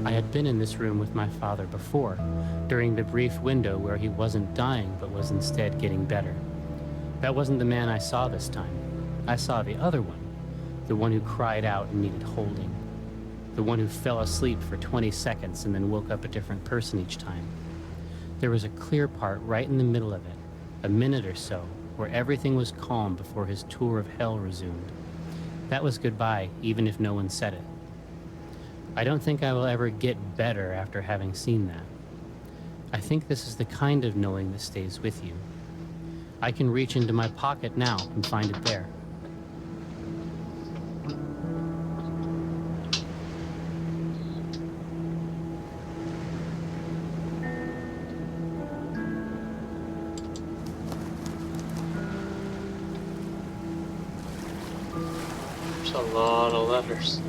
Speaker 14: I had been in this room with my father before, during the brief window where he wasn't dying but was instead getting better. That wasn't the man I saw this time. I saw the other one, the one who cried out and needed holding. The one who fell asleep for 20 seconds and then woke up a different person each time. There was a clear part right in the middle of it, a minute or so, where everything was calm before his tour of hell resumed. That was goodbye, even if no one said it. I don't think I will ever get better after having seen that. I think this is the kind of knowing that stays with you. I can reach into my pocket now and find it there.
Speaker 1: A lot of letters.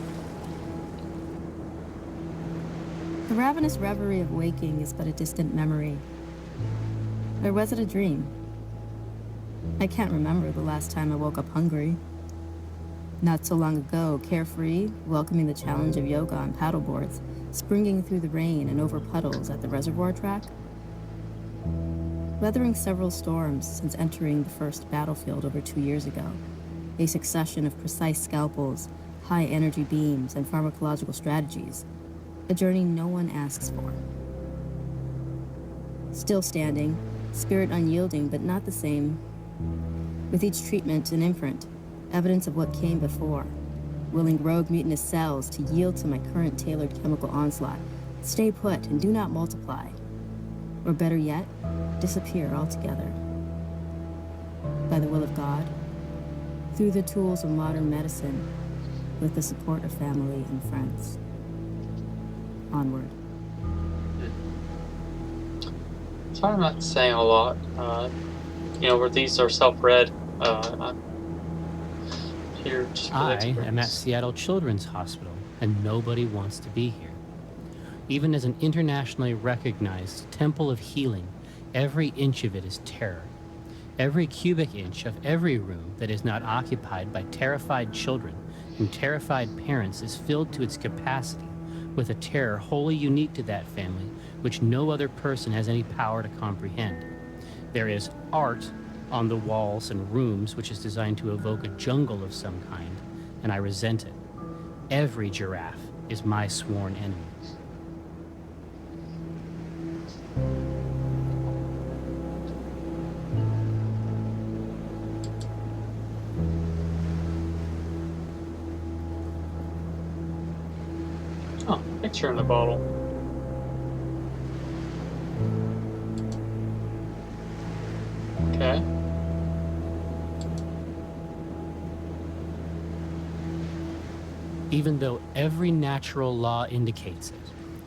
Speaker 15: The ravenous reverie of waking is but a distant memory. Or was it a dream? I can't remember the last time I woke up hungry. Not so long ago, carefree, welcoming the challenge of yoga on paddleboards, springing through the rain and over puddles at the reservoir track. Weathering several storms since entering the first battlefield over 2 years ago. A succession of precise scalpels, high-energy beams, and pharmacological strategies. A journey no one asks for. Still standing, spirit unyielding but not the same. With each treatment an imprint, evidence of what came before. Willing rogue mutinous cells to yield to my current tailored chemical onslaught. Stay put and do not multiply. Or better yet, disappear altogether. By the will of God, through the tools of modern medicine, with the support of family and friends. Onward.
Speaker 1: So I'm not saying a lot, where these are self-read. I'm here just for the
Speaker 14: I
Speaker 1: experience.
Speaker 14: am at Seattle Children's Hospital, and nobody wants to be here. Even as an internationally recognized temple of healing, every inch of it is terror. Every cubic inch of every room that is not occupied by terrified children and terrified parents is filled to its capacity with a terror wholly unique to that family, which no other person has any power to comprehend. There is art on the walls and rooms which is designed to evoke a jungle of some kind, and I resent it. Every giraffe is my sworn enemy.
Speaker 1: Oh, picture in the bottle. Okay.
Speaker 14: Even though every natural law indicates it,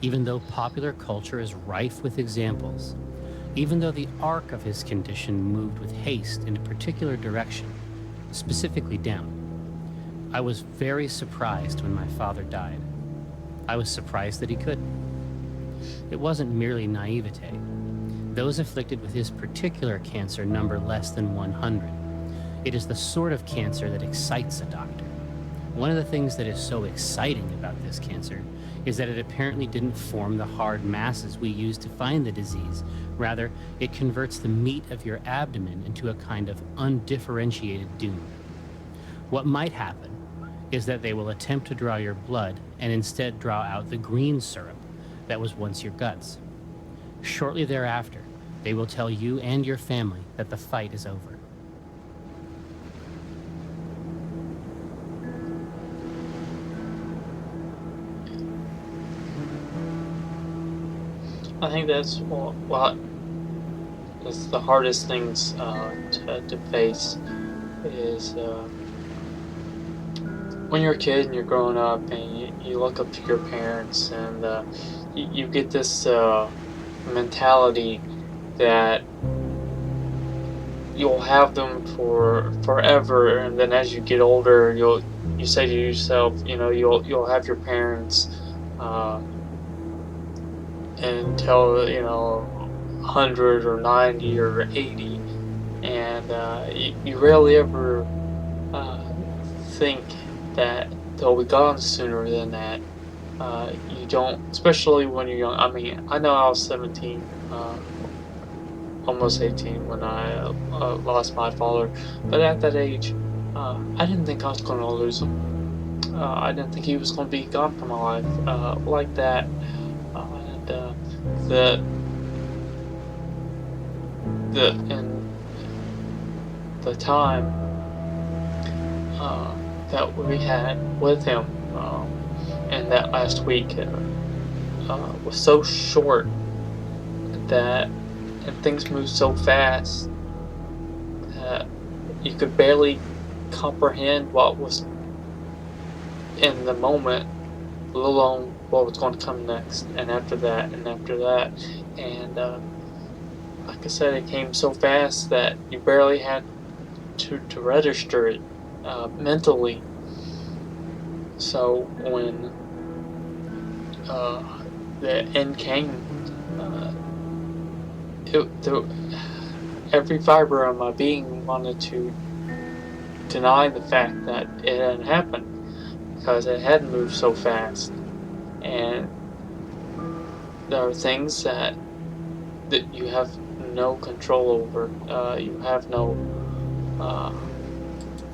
Speaker 14: even though popular culture is rife with examples, even though the arc of his condition moved with haste in a particular direction, specifically down, I was very surprised when my father died. I was surprised that he could. It wasn't merely naivete. Those afflicted with his particular cancer number less than 100. It is the sort of cancer that excites a doctor. One of the things that is so exciting about this cancer is that it apparently didn't form the hard masses we use to find the disease. Rather, it converts the meat of your abdomen into a kind of undifferentiated doom. What might happen is that they will attempt to draw your blood and instead draw out the green syrup that was once your guts. Shortly thereafter, they will tell you and your family that the fight is over.
Speaker 1: I think that's what is the hardest things to face is when you're a kid and you're growing up and you look up to your parents and you get this mentality that you'll have them for forever, and then as you get older you say to yourself, you'll have your parents until 100 or 90 or 80, and you rarely ever think that they'll be gone sooner than that. You don't, especially when you're young. I mean, I know I was 17, almost 18 when I lost my father, but at that age, I didn't think I was going to lose him. I didn't think he was going to be gone from my life like that. The time that we had with him and that last week was so short that, and things moved so fast that you could barely comprehend what was in the moment, let alone what was going to come next, and after that, and after that. And like I said, it came so fast that you barely had to register it mentally. So when the end came, every fiber of my being wanted to deny the fact that it hadn't happened, because it had moved so fast. And there are things that you have no control over. You have no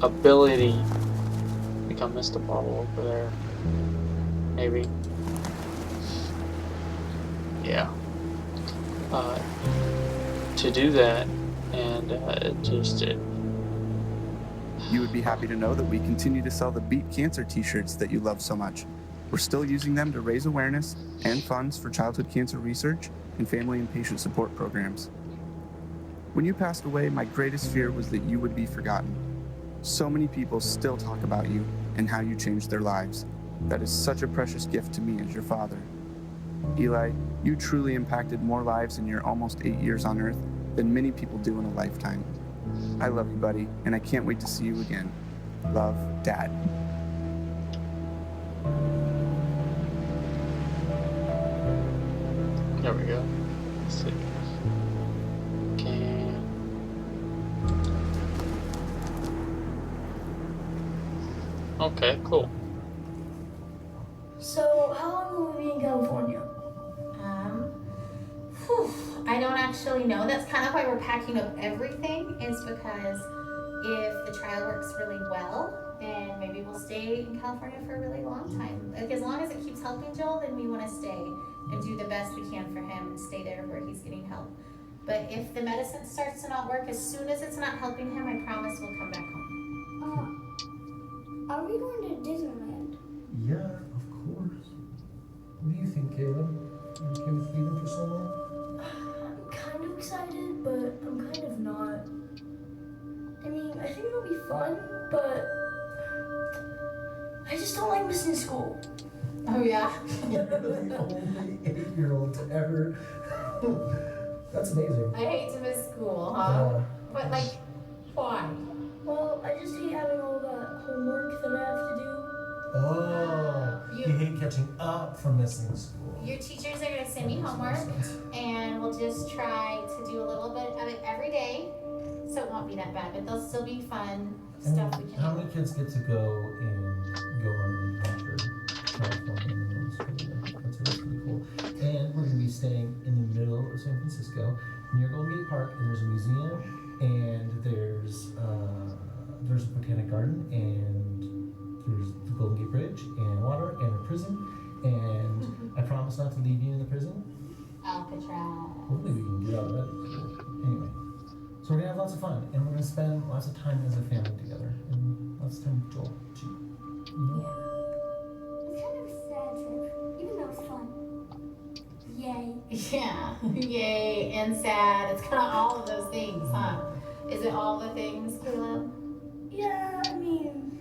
Speaker 1: ability. I think I missed a bottle over there. Maybe. Yeah. To do that, and
Speaker 13: You would be happy to know that we continue to sell the Beat Cancer t-shirts that you love so much. We're still using them to raise awareness and funds for childhood cancer research and family and patient support programs. When you passed away, my greatest fear was that you would be forgotten. So many people still talk about you and how you changed their lives. That is such a precious gift to me as your father. Eli, you truly impacted more lives in your almost 8 years on Earth than many people do in a lifetime. I love you, buddy, and I can't wait to see you again. Love, Dad.
Speaker 1: There we go. Let's see. Okay. Okay, cool.
Speaker 4: So, how long will we be
Speaker 7: actually know. That's kind of why we're packing up everything, is because if the trial works really well, then maybe we'll stay in California for a really long time. Like, as long as it keeps helping Joel, then we want to stay and do the best we can for him and stay there where he's getting help. But if the medicine starts to not work, as soon as it's not helping him, I promise we'll come back home.
Speaker 4: Are we going to Disneyland?
Speaker 12: Yeah, of course. What do you think, Caleb? You okay with leaving for so long?
Speaker 16: I'm kind of excited, but I'm kind of not. I mean, I think it'll be fun, but I just don't like missing school.
Speaker 7: Oh, yeah?
Speaker 12: You're the only 8-year-old to ever. That's amazing.
Speaker 7: I hate to miss school, huh?
Speaker 12: Yeah.
Speaker 7: But, like, why?
Speaker 16: Well, I just hate having all that homework that I have to do.
Speaker 12: Oh, you hate catching up from missing school.
Speaker 7: Your teachers are going to send me homework, and we'll just try to do a little bit of it every day, so it won't be that bad, but there'll still be fun stuff we can
Speaker 12: How
Speaker 7: do.
Speaker 12: many kids get to go on an adventure? California in the middle of school year? That's pretty cool. And we're going to be staying in the middle of San Francisco near Golden Gate Park, and there's a museum, and there's a botanic garden, and there's the Golden Gate Bridge, and water, and a prison, and I promise not to leave you in the prison.
Speaker 7: Alcatraz.
Speaker 12: Hopefully we can get out of that. Cool. Anyway, so we're gonna have lots of fun, and we're gonna spend lots of time as a family together, and lots of time with Joel too. You know?
Speaker 4: It's kind of a sad trip, even though it's fun. Yay.
Speaker 7: Yeah, yay, and sad. It's kind of all of those things, huh? Is it all the things, Caleb?
Speaker 16: Yeah, I mean,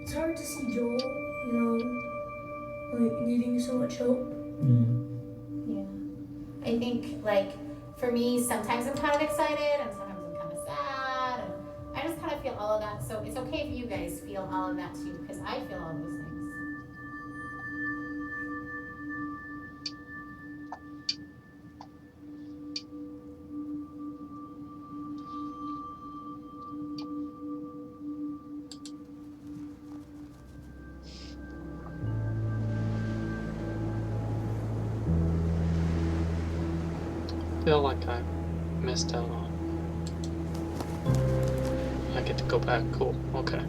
Speaker 16: it's hard to see Joel, you know, like needing so much help.
Speaker 7: Yeah. I think, like, for me, sometimes I'm kind of excited, and sometimes I'm kind of sad, and I just kind of feel all of that. So it's okay if you guys feel all of that too, because I feel all those things.
Speaker 1: Feel like I missed out on. I get to go back. Cool. Okay.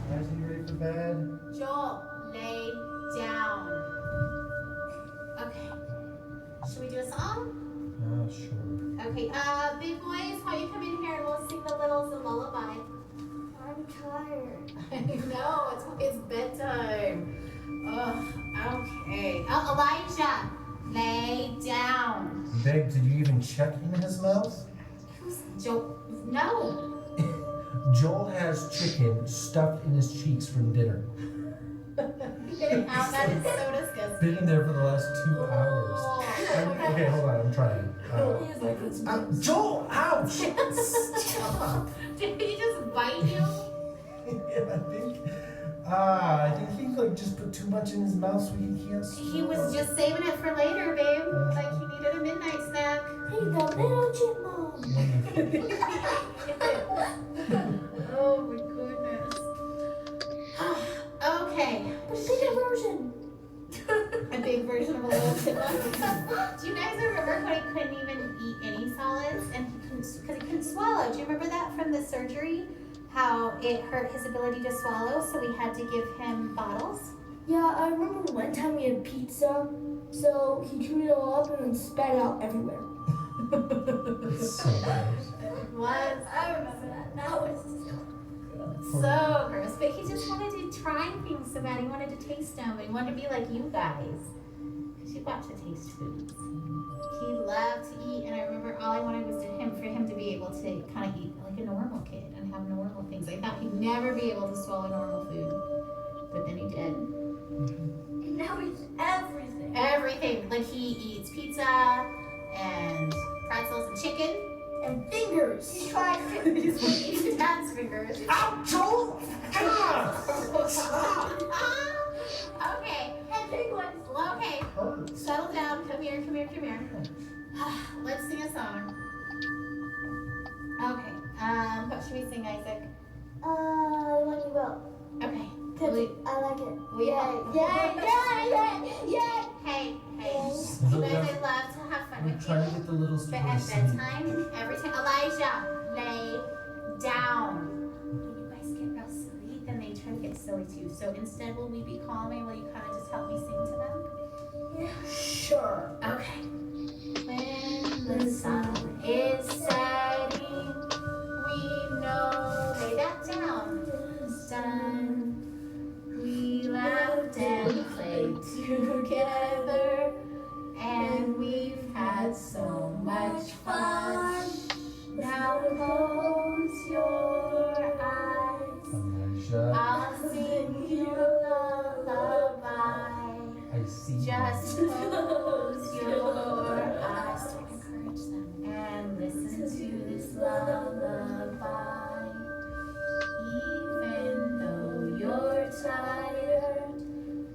Speaker 12: Guys, are you ready for bed?
Speaker 7: Joel, lay down. Okay. Should we do a song?
Speaker 12: Sure.
Speaker 7: Okay. Big boys, how you come in here and we'll sing the littles a lullaby.
Speaker 4: I'm tired.
Speaker 7: I know, it's bedtime. Ugh, okay. Oh, Elijah, lay down.
Speaker 12: Babe, did you even check in his mouth?
Speaker 7: Joel, no.
Speaker 12: Joel has chicken stuffed in his cheeks from dinner.
Speaker 7: Get it out, that is so disgusting.
Speaker 12: Been in there for the last 2 hours. Okay, hold on, I'm trying. Joel, ouch! Stop!
Speaker 7: Did he just bite you?
Speaker 12: Yeah, I think he like just put too much in his mouth so he can't swallow.
Speaker 7: He was just saving it for later, babe. Like he needed a midnight snack.
Speaker 4: Hey, the little chipmunk.
Speaker 7: Oh my goodness. Okay.
Speaker 4: But a bigger version.
Speaker 7: A big version of a little chipmunk. Do you guys remember when he couldn't even eat any solids and because he couldn't swallow? Do you remember that from the surgery? How it hurt his ability to swallow, so we had to give him bottles?
Speaker 16: Yeah, I remember one time we had pizza, so he chewed it all up and then spat it out everywhere.
Speaker 12: So gross.
Speaker 7: What?
Speaker 4: I remember that. That was
Speaker 7: So gross. But he just wanted to try things so bad. He wanted to taste them. He wanted to be like you guys. Because you got to taste foods. He loved to eat, and I remember all I wanted was for him to be able to kind of eat like a normal kid and have normal things. I thought he'd never be able to swallow normal food. But then he did.
Speaker 4: And now he's everything.
Speaker 7: Everything. Like he eats pizza and pretzels and chicken.
Speaker 16: And fingers.
Speaker 4: He tried
Speaker 7: He's eating dad's fingers.
Speaker 12: Ow, Joel!
Speaker 7: Okay.
Speaker 4: And big ones.
Speaker 7: Okay. Settle down. Come here. Let's sing a song. Okay. What should we sing, Isaac?
Speaker 4: When you will.
Speaker 7: Okay.
Speaker 4: Cause I like it.
Speaker 7: We
Speaker 4: Yay,
Speaker 7: all-
Speaker 4: yay, yay, yay, yay.
Speaker 7: Hey,
Speaker 17: Yes.
Speaker 7: you guys, I love to have fun with
Speaker 17: trying to
Speaker 7: you.
Speaker 17: get the littles to
Speaker 7: But
Speaker 17: go to
Speaker 7: at
Speaker 17: sleep.
Speaker 7: bedtime, every time, Elijah, lay down. When you guys get real silly, then they try to get silly too. So instead, will we be calming? Will you kind of just help me sing to them?
Speaker 16: Yeah, sure.
Speaker 7: Okay. When the sun is setting, we know, lay that down, sun. We laughed and played together, and we've had so much fun. Now close your eyes. I'll sing you a lullaby.
Speaker 17: I see.
Speaker 7: Just close your eyes. Don't encourage them. And listen to this lullaby. Even though you're tired,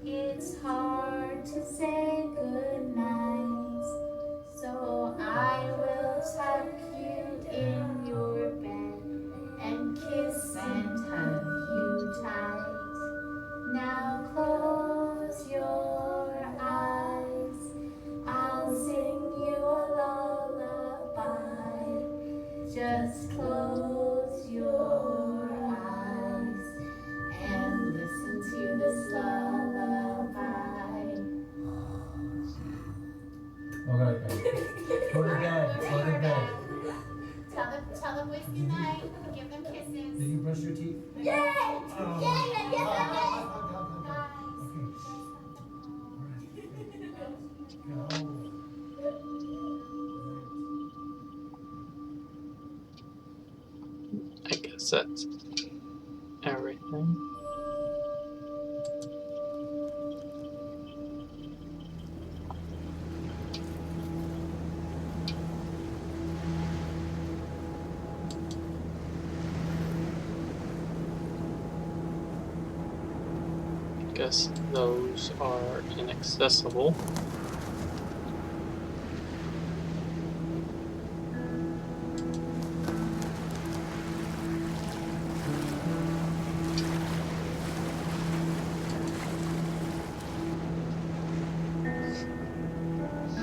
Speaker 7: it's hard to say goodnight. So I will tuck you in your bed and kiss and hug you tight. Now close your eyes. I'll sing you a lullaby. Just close your eyes and listen to this lullaby.
Speaker 17: Alright, guys. Go to bed. Go to bed.
Speaker 7: Tell the boys good night. Give them kisses.
Speaker 17: Did you brush your teeth?
Speaker 7: Yay! Yay! Yes, I did.
Speaker 1: I guess that's everything. Guess those are inaccessible.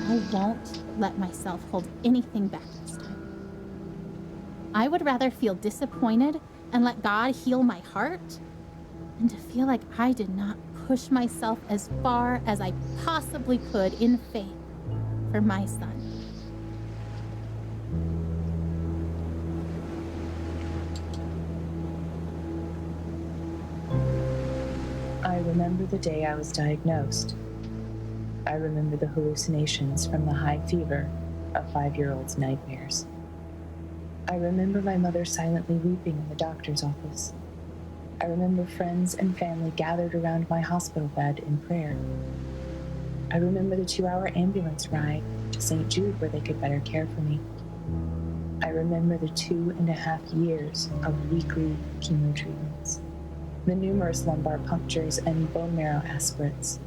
Speaker 9: I won't let myself hold anything back this time. I would rather feel disappointed and let God heal my heart than to feel like I did not push myself as far as I possibly could in faith for my son.
Speaker 18: I remember the day I was diagnosed. I remember the hallucinations from the high fever of 5-year-old's nightmares. I remember my mother silently weeping in the doctor's office. I remember friends and family gathered around my hospital bed in prayer. I remember the 2-hour ambulance ride to St. Jude where they could better care for me. I remember the 2.5 years of weekly chemo treatments, the numerous lumbar punctures and bone marrow aspirates.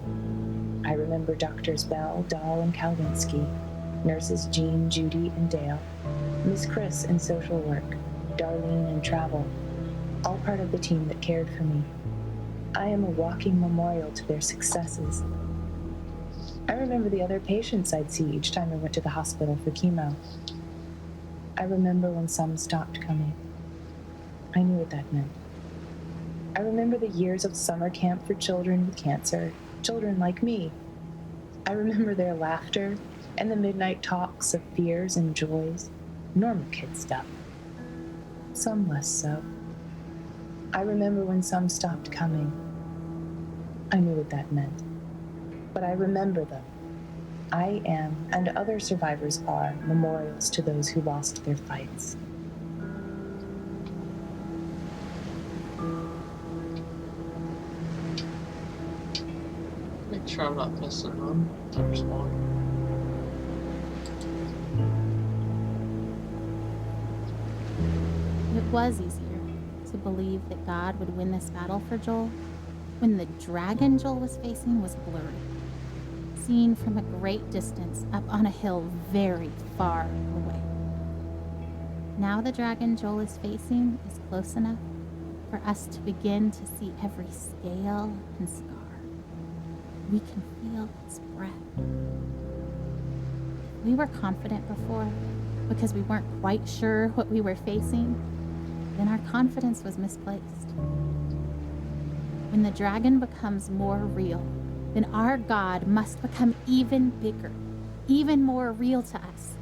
Speaker 18: I remember Doctors Bell, Dahl, and Kalwinsky, nurses Jean, Judy, and Dale, Miss Chris in social work, Darlene in travel, all part of the team that cared for me. I am a walking memorial to their successes. I remember the other patients I'd see each time I went to the hospital for chemo. I remember when some stopped coming. I knew what that meant. I remember the years of summer camp for children with cancer, children like me. I remember their laughter and the midnight talks of fears and joys, normal kid stuff. Some less so. I remember when some stopped coming. I knew what that meant. But I remember them. I am, and other survivors are, memorials to those who lost their fights.
Speaker 1: Make sure I'm not missing one. There's one.
Speaker 9: It was easier to believe that God would win this battle for Joel when the dragon Joel was facing was blurry, seen from a great distance up on a hill very far away. Now the dragon Joel is facing is close enough for us to begin to see every scale and scar. We can feel its breath. We were confident before because we weren't quite sure what we were facing. Then our confidence was misplaced. When the dragon becomes more real, then our God must become even bigger, even more real to us.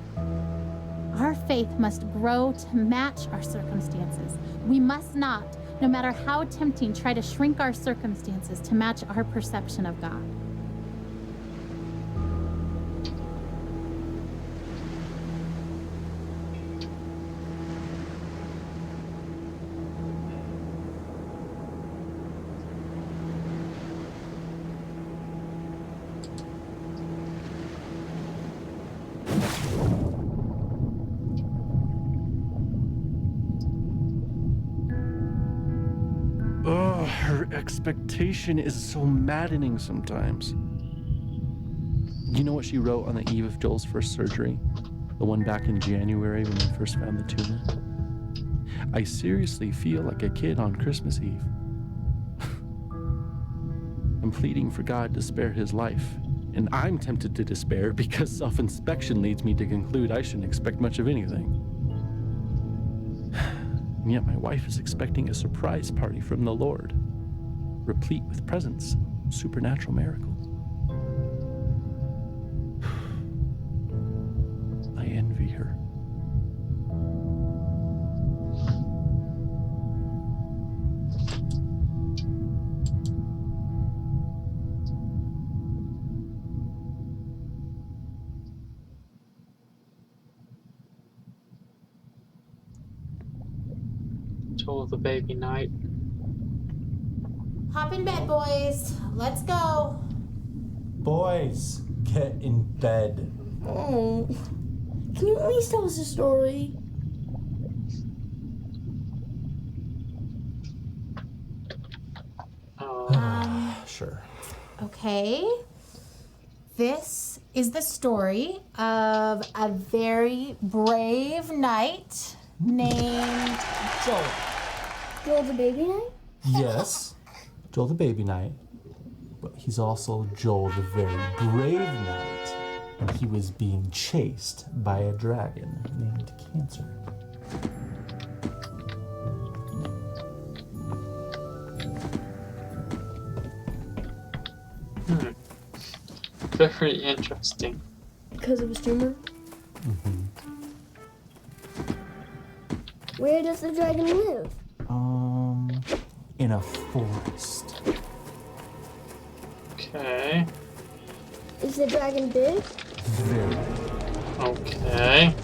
Speaker 9: Our faith must grow to match our circumstances. We must not, no matter how tempting, try to shrink our circumstances to match our perception of God.
Speaker 6: Her expectation is so maddening sometimes. You know what she wrote on the eve of Joel's first surgery? The one back in January when we first found the tumor? I seriously feel like a kid on Christmas Eve. I'm pleading for God to spare his life, and I'm tempted to despair because self-inspection leads me to conclude I shouldn't expect much of anything. And yet my wife is expecting a surprise party from the Lord, replete with presents and supernatural miracles. I envy her.
Speaker 1: Joel the baby night.
Speaker 10: Hop in bed, boys. Let's go.
Speaker 17: Boys, get in bed.
Speaker 16: Oh, can you at least tell us a story?
Speaker 17: Sure.
Speaker 10: Okay. This is the story of a very brave knight named Joel.
Speaker 16: Joel the baby knight?
Speaker 17: Yes, Joel the baby knight, but he's also Joel the very brave knight, and he was being chased by a dragon named Cancer.
Speaker 1: Very interesting.
Speaker 16: Because of his tumor?
Speaker 17: Mm-hmm.
Speaker 16: Where does the dragon live?
Speaker 17: In a forest.
Speaker 1: Okay.
Speaker 16: Is the dragon big?
Speaker 17: Very.
Speaker 1: Okay.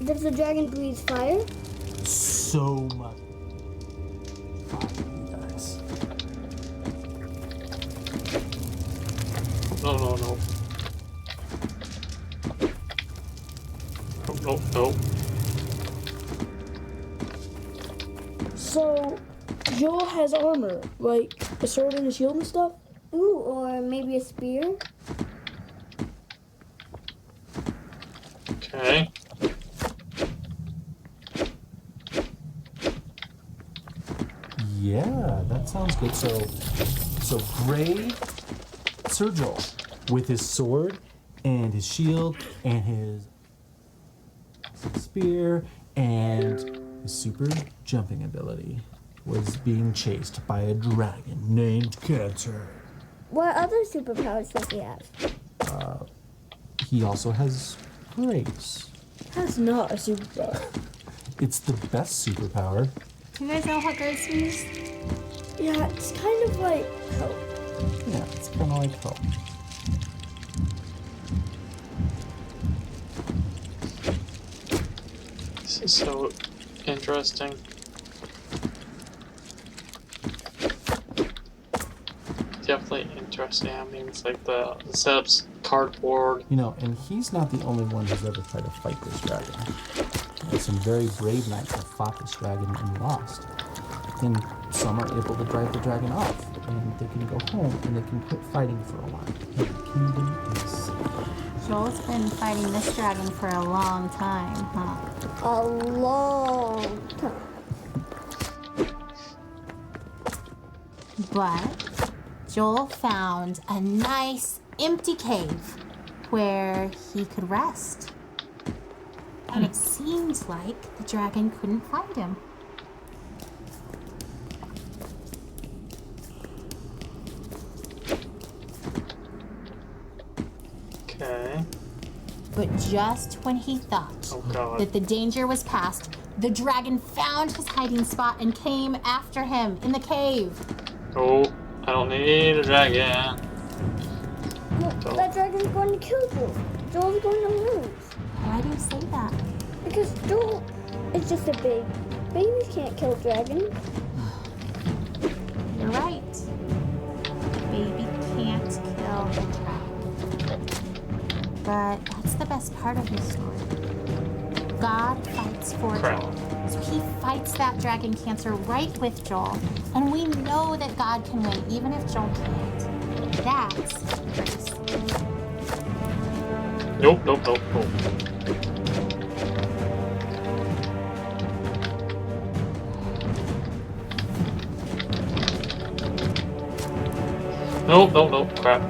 Speaker 16: Does the dragon breathe fire?
Speaker 17: So much fire, you guys.
Speaker 1: No. No.
Speaker 16: So, Joel has armor, like a sword and a shield and stuff? Ooh, or maybe a spear?
Speaker 1: Okay.
Speaker 17: Yeah, that sounds good. So brave Sir Joel with his sword and his shield and his spear and his super jumping ability was being chased by a dragon named Cancer.
Speaker 16: What other superpowers does he have?
Speaker 17: He also has grace.
Speaker 16: That's not a superpower.
Speaker 17: It's the best superpower.
Speaker 10: You guys know what grace means?
Speaker 16: Yeah, it's kind of like hope.
Speaker 17: Yeah, it's kind of like hope.
Speaker 1: This is so interesting. Definitely interesting. I mean, it's like the setup's cardboard.
Speaker 17: You know, and he's not the only one who's ever tried to fight this dragon. There's some very brave knights have fought this dragon and lost. And some are able to drive the dragon off, and they can go home, and they can quit fighting for a while. And the kingdom is safe.
Speaker 9: Joel's been fighting this dragon for a long time, huh?
Speaker 4: A long time.
Speaker 9: But Joel found a nice empty cave where he could rest. And it seemed like the dragon couldn't find him.
Speaker 1: Okay.
Speaker 9: But just when he thought that the danger was past, the dragon found his hiding spot and came after him in the cave.
Speaker 1: Oh, I don't need a dragon.
Speaker 4: That dragon's going to kill Joel. Joel's going to lose.
Speaker 9: Why do you say that?
Speaker 4: Because Joel is just a baby. Babies can't kill dragons.
Speaker 9: You're right. Baby can't kill the dragon. But that's the best part of the story. God fights for Joel. So he fights that dragon cancer right with Joel. And we know that God can win even if Joel can't. That's grace.
Speaker 1: Nope. Nope, crap.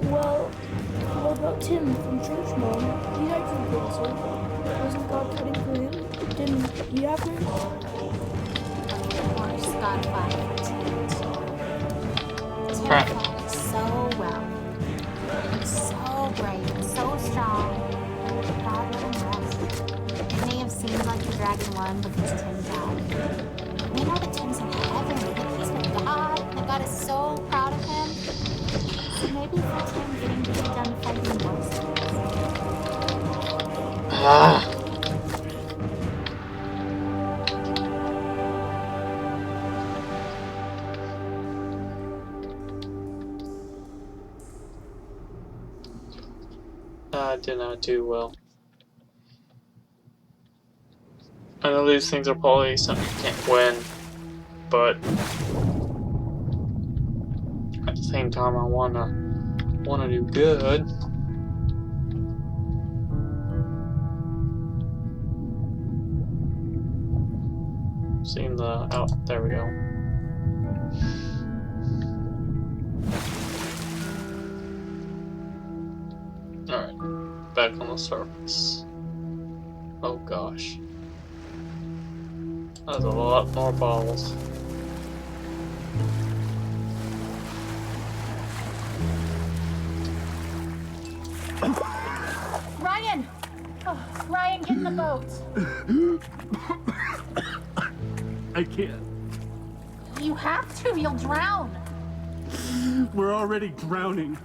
Speaker 16: Well, what about Tim from church, Mom? He had some cancer. Wasn't God cutting for him? Didn't he have him?
Speaker 9: Of course, God fought for Tim. Tim fought so well. He's so brave and so strong. God let him rest. It may have seemed like the dragon won because Tim died. We know that Tim's in heaven, that he's with God, that God is so proud of him. So maybe for Tim getting to be done fighting monsters.
Speaker 1: I did not do well. I know these things are probably something you can't win, but at the same time I wanna do good. Seeing there we go. Alright, back on the surface. Oh gosh. That's a lot more bottles.
Speaker 9: Ryan! Oh, Ryan, get in the boat.
Speaker 6: I can't.
Speaker 9: You have to, you'll drown.
Speaker 6: We're already drowning.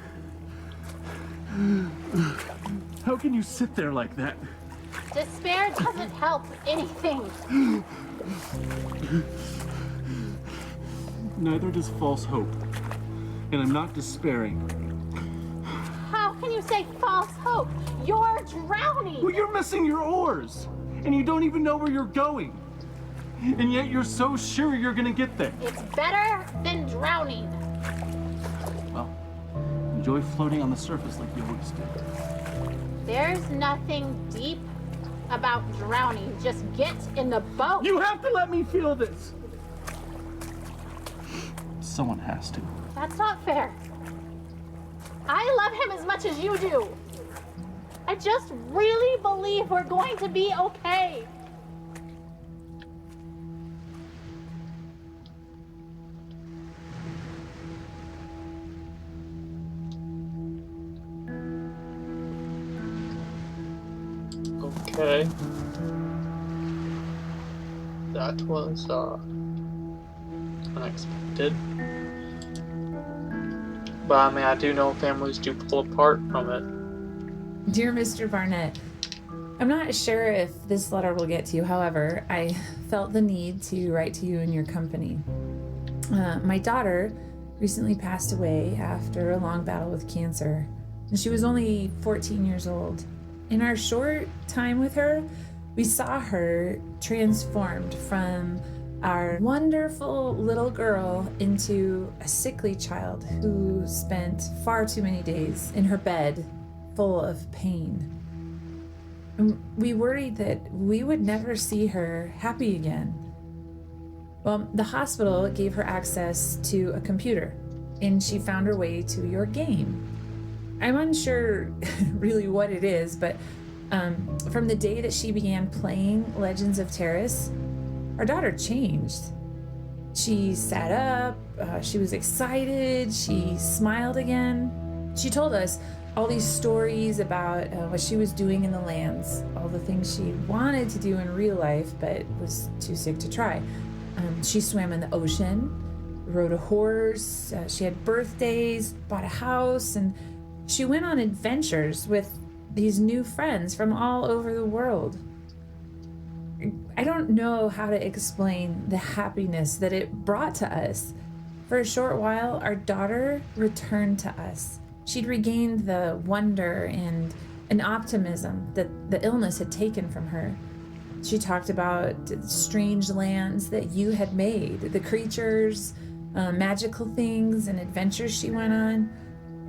Speaker 6: How can you sit there like that?
Speaker 9: Despair doesn't help anything.
Speaker 6: Neither does false hope. And I'm not despairing.
Speaker 9: How can you say false hope? You're drowning.
Speaker 6: Well, you're missing your oars. And you don't even know where you're going. And yet you're so sure you're gonna get there.
Speaker 9: It's better than drowning.
Speaker 6: Well, enjoy floating on the surface like you always do.
Speaker 9: There's nothing deep about drowning. Just get in the boat.
Speaker 6: You have to let me feel this. Someone has to.
Speaker 9: That's not fair. I love him as much as you do. I just really believe we're going to be okay.
Speaker 1: Okay. That was unexpected. But I mean, I do know families do pull apart from it.
Speaker 19: Dear Mr. Barnett, I'm not sure if this letter will get to you. However, I felt the need to write to you and your company. My daughter recently passed away after a long battle with cancer, and she was only 14 years old. In our short time with her, We saw her transformed from our wonderful little girl into a sickly child who spent far too many days in her bed full of pain. And we worried that we would never see her happy again. Well, the hospital gave her access to a computer, and she found her way to your game. I'm unsure really what it is, but from the day that she began playing Legends of Terrace, our daughter changed. She sat up, she was excited, she smiled again. She told us all these stories about what she was doing in the lands, all the things she wanted to do in real life but was too sick to try. She swam in the ocean, rode a horse, she had birthdays, bought a house, and she went on adventures with these new friends from all over the world. I don't know how to explain the happiness that it brought to us. For a short while, our daughter returned to us. She'd regained the wonder and an optimism that the illness had taken from her. She talked about the strange lands that you had made, the creatures, magical things, and adventures she went on.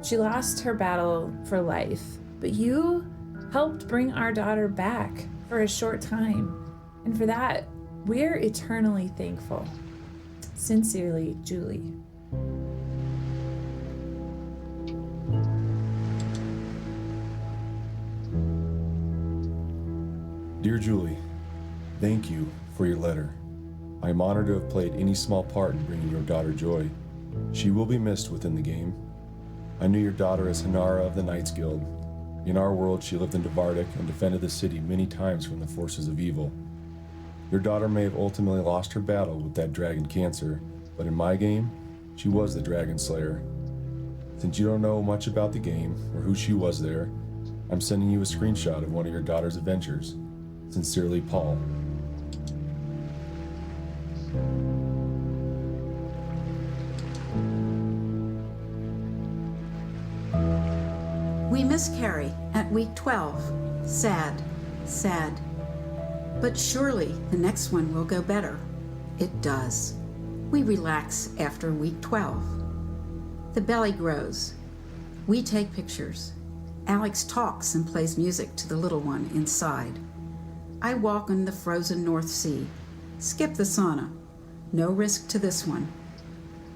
Speaker 19: She lost her battle for life, but you helped bring our daughter back for a short time. And for that, we're eternally thankful. Sincerely, Julie.
Speaker 20: Dear Julie, thank you for your letter. I am honored to have played any small part in bringing your daughter joy. She will be missed within the game. I knew your daughter as Hinara of the Knights Guild. In our world, she lived in Dvardik and defended the city many times from the forces of evil. Your daughter may have ultimately lost her battle with that dragon cancer, but in my game, she was the Dragon Slayer. Since you don't know much about the game or who she was there, I'm sending you a screenshot of one of your daughter's adventures. Sincerely, Paul.
Speaker 21: We miss Carrie at week 12. Sad, sad. But surely the next one will go better. It does. We relax after week 12. The belly grows. We take pictures. Alex talks and plays music to the little one inside. I walk on the frozen North Sea. Skip the sauna. No risk to this one.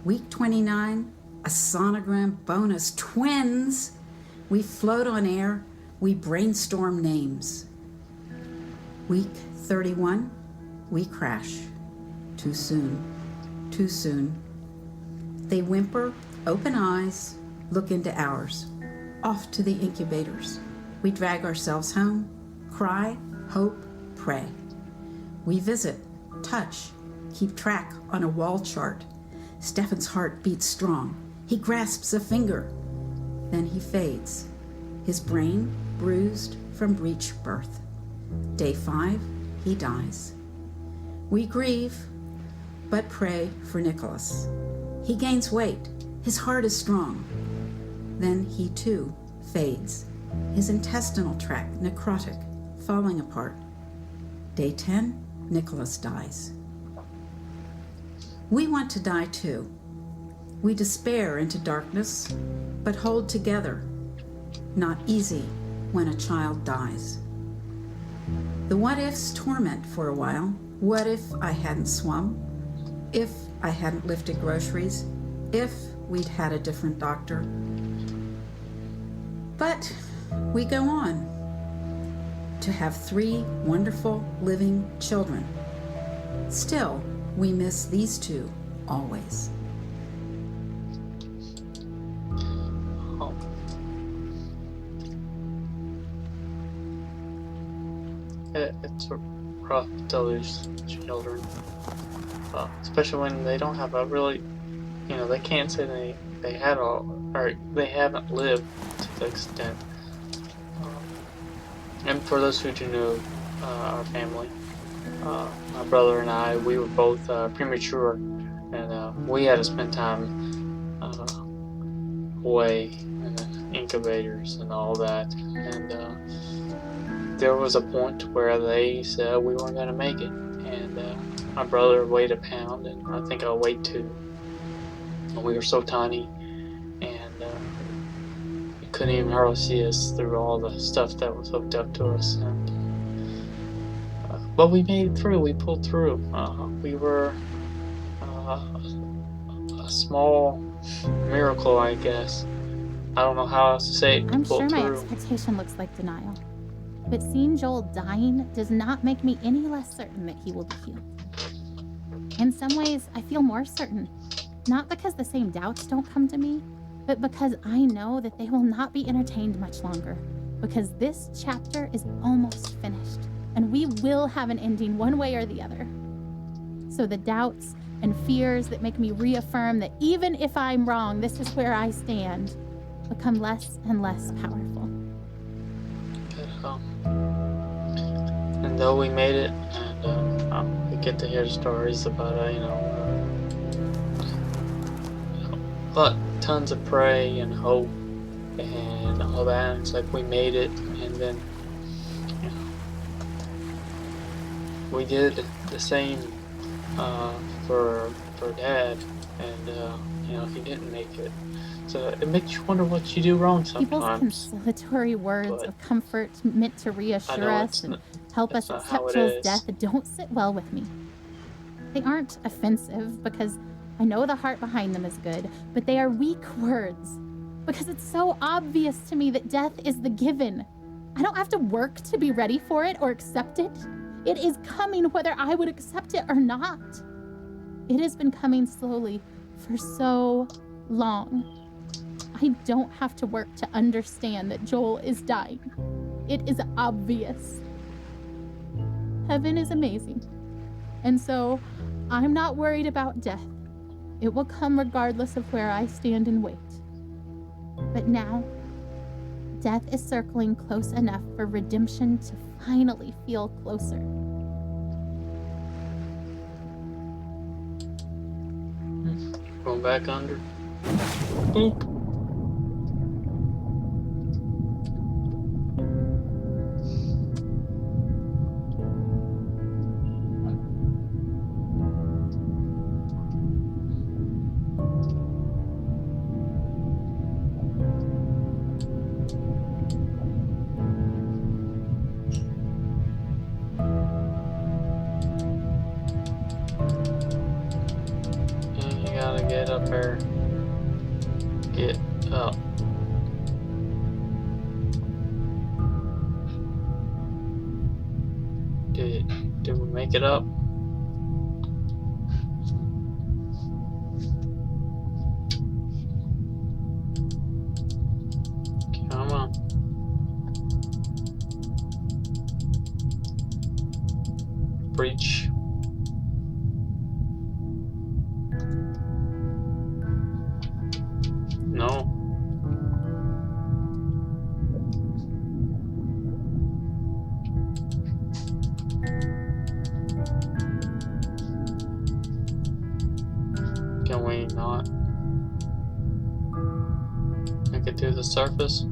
Speaker 21: Week 29, a sonogram bonus. Twins! We float on air. We brainstorm names. Week 31, we crash. Too soon. Too soon. They whimper, open eyes, look into ours. Off to the incubators. We drag ourselves home, cry, hope, pray. We visit, touch, keep track on a wall chart. Stefan's heart beats strong. He grasps a finger. Then he fades. His brain bruised from breech birth. Day 5, he dies. We grieve, but pray for Nicholas. He gains weight. His heart is strong. Then he too fades. His intestinal tract necrotic, falling apart. Day 10, Nicholas dies. We want to die too. We despair into darkness, but hold together. Not easy when a child dies. The what-ifs torment for a while. What if I hadn't swum? If I hadn't lifted groceries? If we'd had a different doctor? But we go on to have 3 wonderful living children. Still, we miss these 2 always.
Speaker 1: It's rough to lose children, especially when they don't have a really, they can't say they had all, or they haven't lived to the extent. And for those who do know our family, my brother and I, we were both premature, and we had to spend time away in incubators and all that, and there was a point where they said we weren't going to make it, and my brother weighed a pound, and I think I weighed 2. And we were so tiny, and you couldn't even hardly see us through all the stuff that was hooked up to us. And but we made it through. We pulled through. We were a small miracle, I guess. I don't know how else to say it.
Speaker 9: I'm
Speaker 1: Pulled
Speaker 9: sure my
Speaker 1: through.
Speaker 9: expectation looks like denial. But seeing Joel dying does not make me any less certain that he will be healed. In some ways, I feel more certain. Not because the same doubts don't come to me, but because I know that they will not be entertained much longer. Because this chapter is almost finished, and we will have an ending one way or the other. So the doubts and fears that make me reaffirm that even if I'm wrong, this is where I stand, become less and less powerful.
Speaker 1: And though we made it, and we get to hear stories about but tons of pray and hope and all that. And it's like we made it, and then we did the same for Dad, and he didn't make it. So it makes you wonder what you do wrong
Speaker 9: People's
Speaker 1: sometimes.
Speaker 9: consolatory words of comfort meant to reassure us and help us
Speaker 1: that's not how
Speaker 9: accept
Speaker 1: it
Speaker 9: Joel's
Speaker 1: is.
Speaker 9: death don't sit well with me. They aren't offensive because I know the heart behind them is good, but they are weak words because it's so obvious to me that death is the given. I don't have to work to be ready for it or accept it. It is coming whether I would accept it or not. It has been coming slowly for so long. I don't have to work to understand that Joel is dying. It is obvious. Heaven is amazing. And so I'm not worried about death. It will come regardless of where I stand and wait. But now, death is circling close enough for redemption to finally feel closer.
Speaker 1: Going back under. Boop. Get up there. Get up. Did we make it up? Come on. Breach. No. Can we not make it to the surface?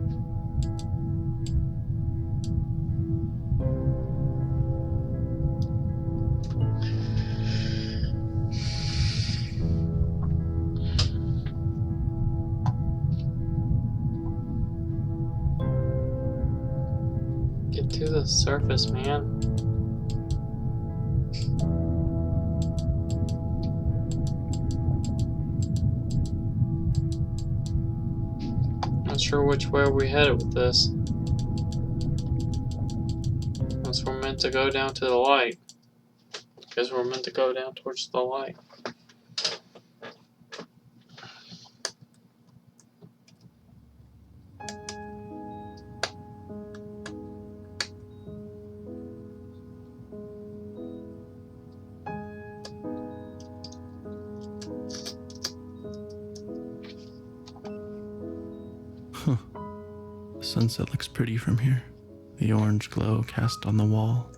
Speaker 1: Get to the surface, man. Not sure which way we headed with this. Unless we're meant to go down to the light. Because we're meant to go down towards the light.
Speaker 5: The sunset looks pretty from here. The orange glow cast on the wall.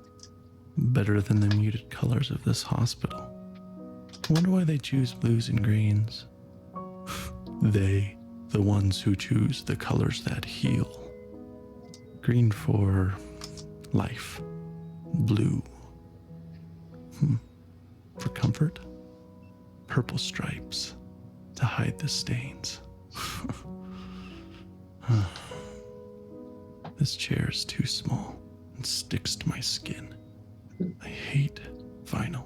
Speaker 5: Better than the muted colors of this hospital. I wonder why they choose blues and greens. They, the ones who choose the colors that heal. Green for life. Blue. For comfort, purple stripes to hide the stains. This chair is too small and sticks to my skin. I hate vinyl.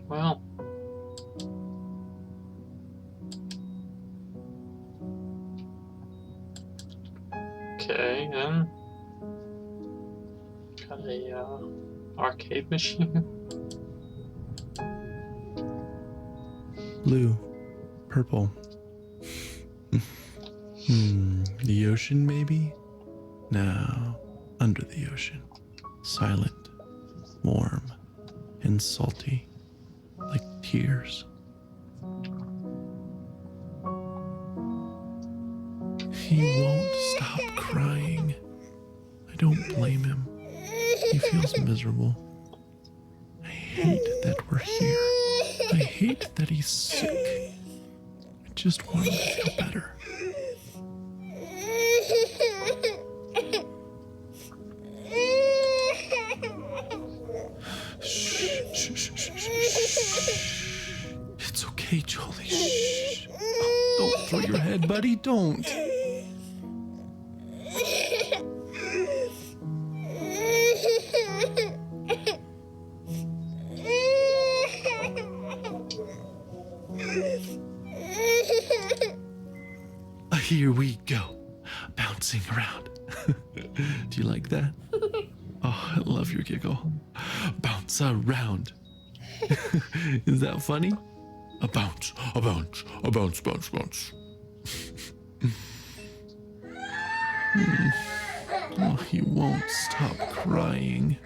Speaker 1: Well, okay, then. Got a arcade machine.
Speaker 5: Blue, purple. The ocean, maybe? No, under the ocean. Silent, warm, and salty, like tears. He won't stop crying. I don't blame him. He feels miserable. I hate that we're here. I hate that he's sick. I just want him to feel better. It's okay, Jolie. Shh. Oh, don't throw your head, buddy. Don't. Here we go, bouncing around. Do you like that? Oh, I love your giggle. Bounce around. Is that funny? A bounce, a bounce, a bounce, bounce, bounce. Oh, he won't stop crying.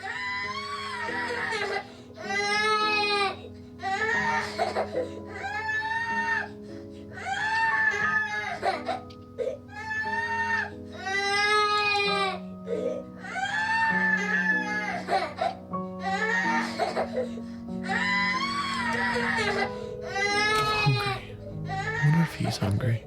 Speaker 5: Hungry. I wonder if he's hungry.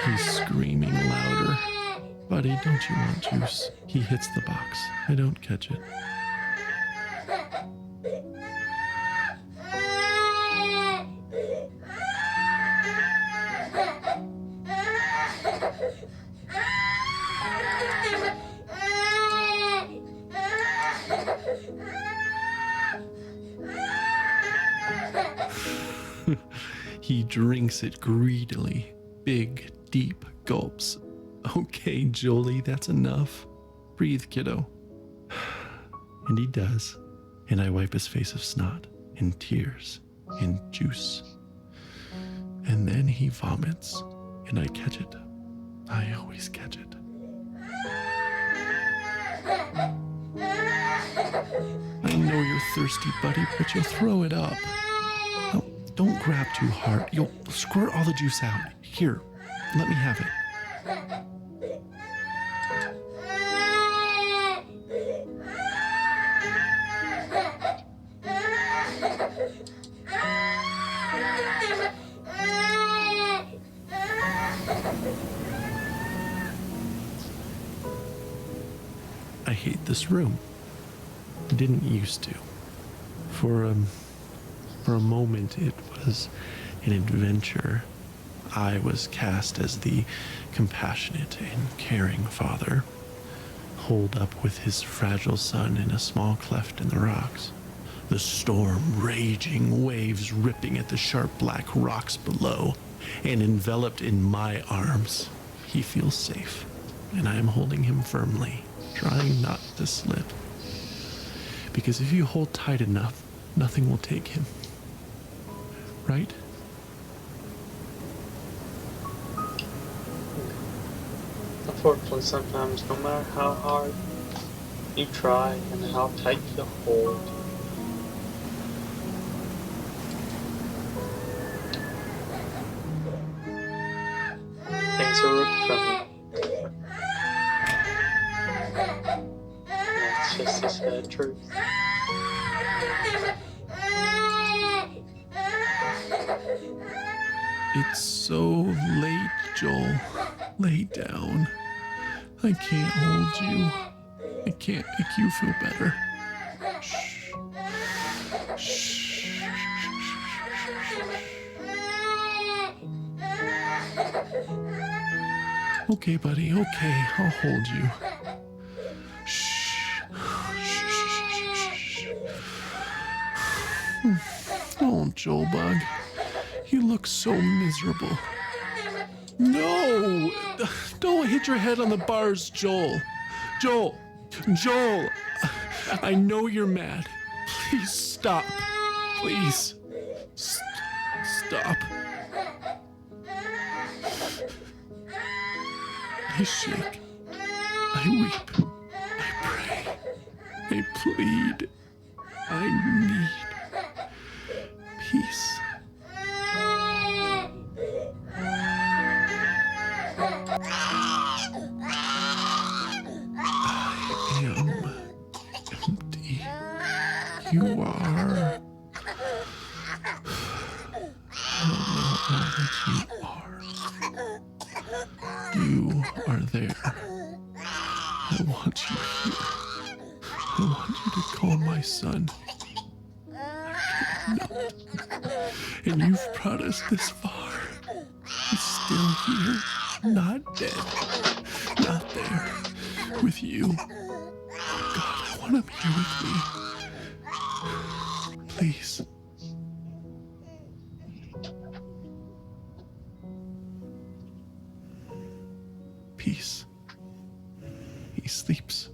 Speaker 5: He's screaming louder. Buddy, don't you want juice? He hits the box. I don't catch it. He drinks it greedily. Big, deep gulps. Okay, Jolie, that's enough. Breathe, kiddo. And he does. And I wipe his face of snot and tears and juice. And then he vomits, and I catch it. I always catch it. I know you're thirsty, buddy, but you'll throw it up. No, don't grab too hard. You'll squirt all the juice out. Here, let me have it. I hate this room. I didn't used to. For a moment, it was an adventure. I was cast as the compassionate and caring father, holed up with his fragile son in a small cleft in the rocks,
Speaker 17: The storm raging, waves ripping at the sharp black rocks below, and enveloped in my arms, he feels safe, and I am holding him firmly, trying not to slip. Because if you hold tight enough, nothing will take him. Right?
Speaker 1: Unfortunately, sometimes, no matter how hard you try and how tight you hold, things are ripped from you. That's just the sad truth.
Speaker 17: It's so late, Joel. Lay down. I can't hold you. I can't make you feel better. Shh. Shh. Okay, buddy. Okay, I'll hold you. Shh. Shh. Oh, Joel Bug. You look so miserable. No! Don't hit your head on the bars, Joel. Joel! I know you're mad. Please stop. Please. Stop. I shake. I weep. I pray. I plead. I need peace. You are. I don't know what you are. You are there. I want you here. I want you to call my son. I cannot. And you've brought us this far. He's still here. Not dead. Not there. With you. God, I want him here with me. Please. Peace. He sleeps.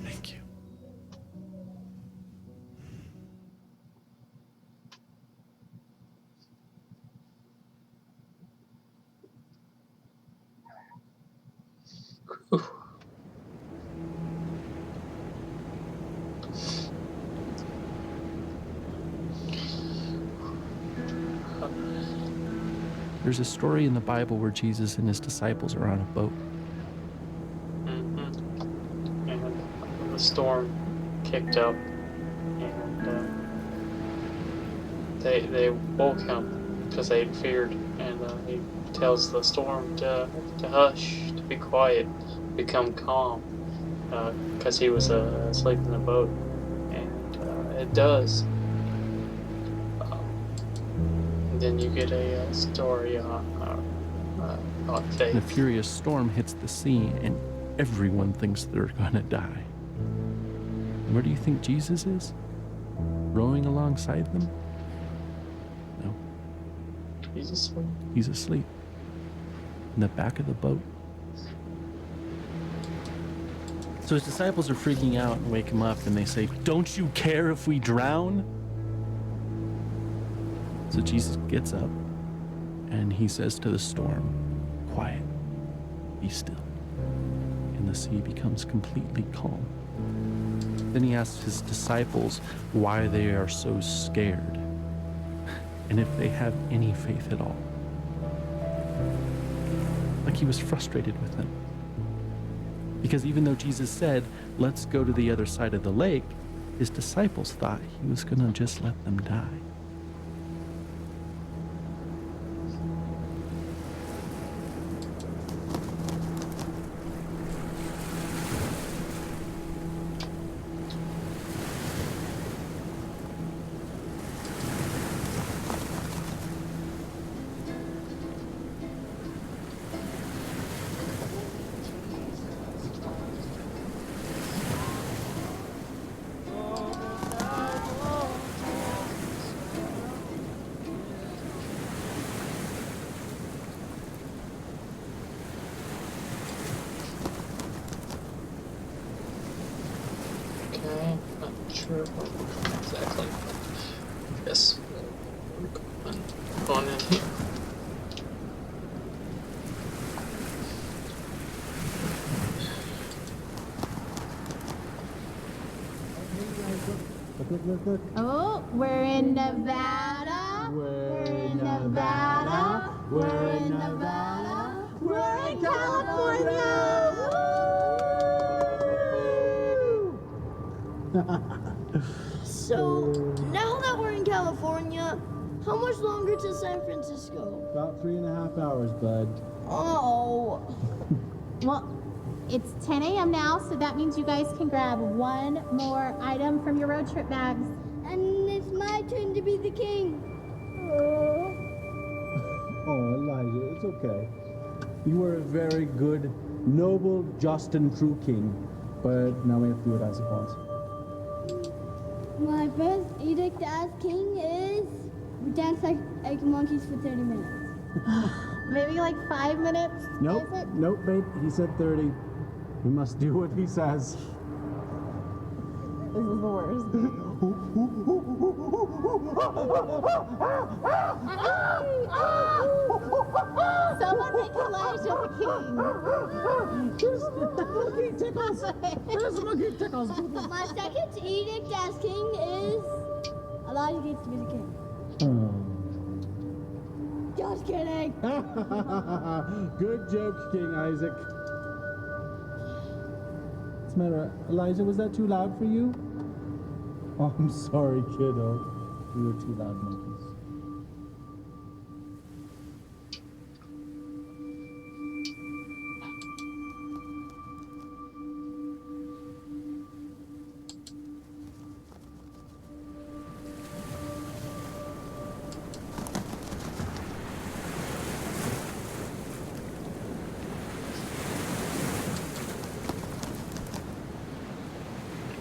Speaker 17: Thank you.
Speaker 6: There's a story in the Bible where Jesus and his disciples are on a boat.
Speaker 1: And the storm kicked up, and they woke him because they feared, and he tells the storm to hush, to be quiet, become calm, because he was asleep in the boat, and it does. Then you get a story on faith.
Speaker 6: The furious storm hits the sea, and everyone thinks they're gonna die. And where do you think Jesus is? Rowing alongside them? No.
Speaker 1: He's asleep.
Speaker 6: He's asleep. In the back of the boat. So his disciples are freaking out and wake him up, and they say, "Don't you care if we drown?" So Jesus gets up and he says to the storm, "Quiet, be still." And the sea becomes completely calm. Then he asks his disciples why they are so scared and if they have any faith at all. Like he was frustrated with them. Because even though Jesus said, "Let's go to the other side of the lake," his disciples thought he was going to just let them die.
Speaker 1: sure what exactly. I guess we're going in here.
Speaker 3: Look.
Speaker 8: Oh, we're in Nevada. We're in Nevada. We're in Nevada. We're in California.
Speaker 16: So, now that we're in California, how much longer to San Francisco?
Speaker 3: About 3.5 hours, bud.
Speaker 16: Oh.
Speaker 8: Well, it's 10 a.m. now, so that means you guys can grab one more item from your road trip bags.
Speaker 4: And it's my turn to be the king.
Speaker 3: Oh, Elijah, it's okay. You were a very good, noble, just, and true king. But now we have to do it, I suppose.
Speaker 4: My first edict as king is we dance like monkeys for 30 minutes.
Speaker 8: Maybe like 5 minutes?
Speaker 3: Nope, babe. He said 30. We must do what he says.
Speaker 8: This is the worst. Someone make Elijah the king.
Speaker 3: Monkey tickles.
Speaker 4: My second edict as king is Elijah gets to be the king. Just kidding.
Speaker 3: Good joke, King Isaac. What's the matter, Elijah? Was that too loud for you? Oh, I'm sorry, kiddo. We were too loud monkeys.